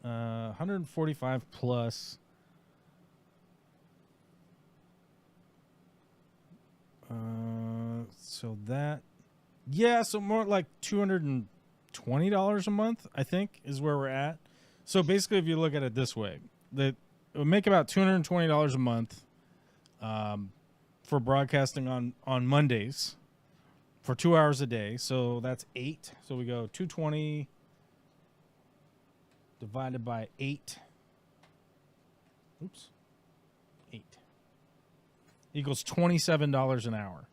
145 plus 6 So that, yeah, so more like $220 a month, I think, is where we're at. So basically, if you look at it this way, that it would make about $220 a month for broadcasting on Mondays for 2 hours a day. So that's 8. So we go 220 divided by 8. Oops. 8 equals $27 an hour.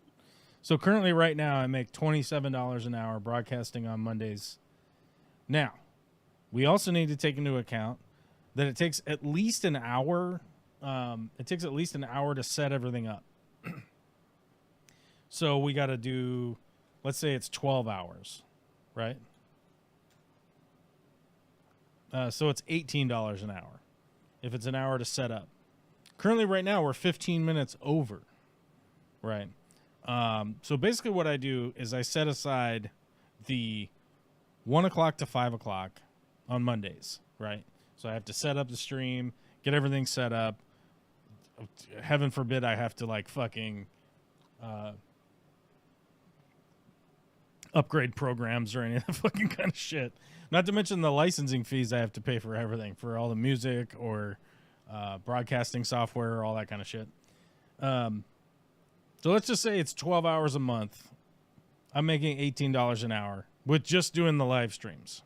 So currently right now I make $27 an hour broadcasting on Mondays. Now, we also need to take into account that it takes at least an hour. It takes at least an hour to set everything up. So we got to do, let's say it's 12 hours, right? So it's $18 an hour if it's an hour to set up. Currently right now we're 15 minutes over, right? So basically what I do is I set aside the 1 o'clock to 5 o'clock on Mondays, right? So I have to set up the stream, get everything set up. Heaven forbid I have to like fucking upgrade programs or any of that fucking kind of shit. Not to mention the licensing fees I have to pay for everything, for all the music or broadcasting software, all that kind of shit. So let's just say it's 12 hours a month. I'm making $18 an hour with just doing the live streams.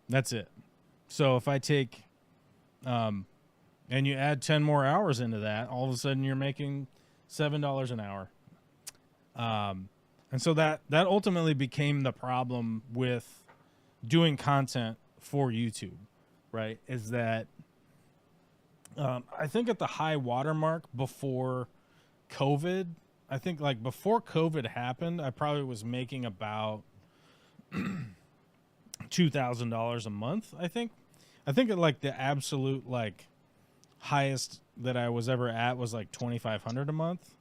That's it. So if I take, and you add 10 more hours into that, all of a sudden you're making $7 an hour. And so that ultimately became the problem with doing content for YouTube, right? Is that I think at the high watermark before COVID, I think like before COVID happened, I probably was making about $2,000 a month. I think at like the absolute like highest that I was ever at was like $2,500 a month.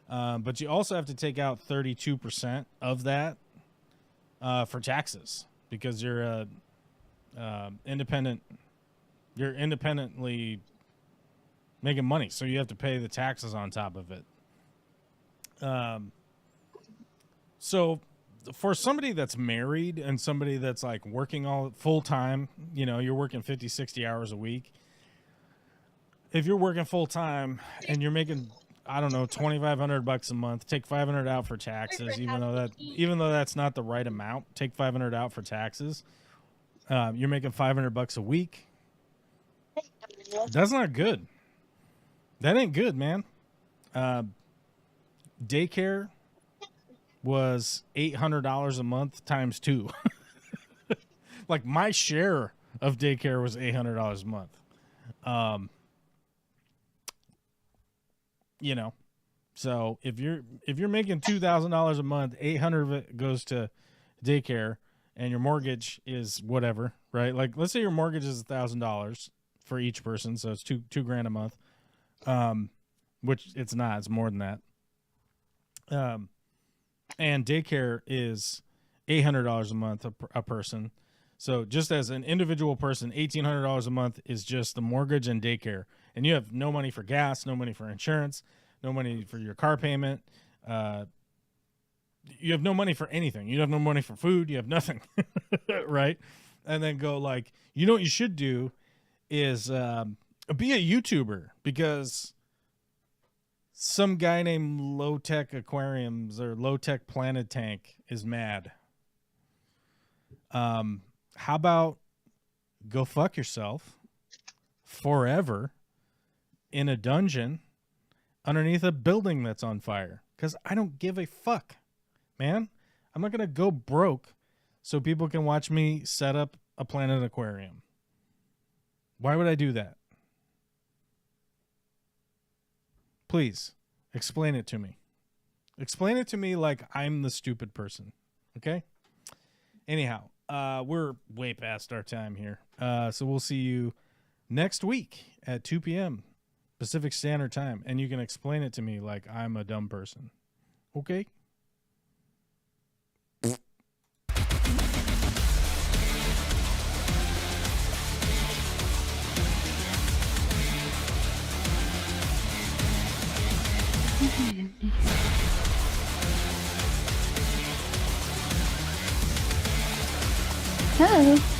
But you also have to take out 32% of that for taxes because you're independent. You're independently making money, so you have to pay the taxes on top of it. So for somebody that's married and somebody that's like working all full time, you know, you're working 50, 60 hours a week. If you're working full time and you're making, I don't know, $2,500 a month, take $500 out for taxes, even though that's not the right amount, take $500 out for taxes. You're making $500 a week. That's not good. That ain't good, man. Daycare was $800 a month times 2. Like my share of daycare was $800 a month. You know, so if you're making $2,000 a month, $800 of it goes to daycare, and your mortgage is whatever, right? Like let's say your mortgage is $1,000 for each person, so it's $2,000 a month. Which it's not, it's more than that. And daycare is $800 a month a person. So just as an individual person, $1,800 a month is just the mortgage and daycare. And you have no money for gas, no money for insurance, no money for your car payment. You have no money for anything. You have no money for food. You have nothing, right? And then go like, you know what you should do is be a YouTuber, because some guy named Low Tech Aquariums or Low Tech Planet Tank is mad. How about go fuck yourself forever in a dungeon underneath a building that's on fire? Because I don't give a fuck, man. I'm not going to go broke so people can watch me set up a Planet Aquarium. Why would I do that? Please, explain it to me. Explain it to me like I'm the stupid person, okay? Anyhow, we're way past our time here. So we'll see you next week at 2 p.m. Pacific Standard Time, and you can explain it to me like I'm a dumb person, okay?
Hello.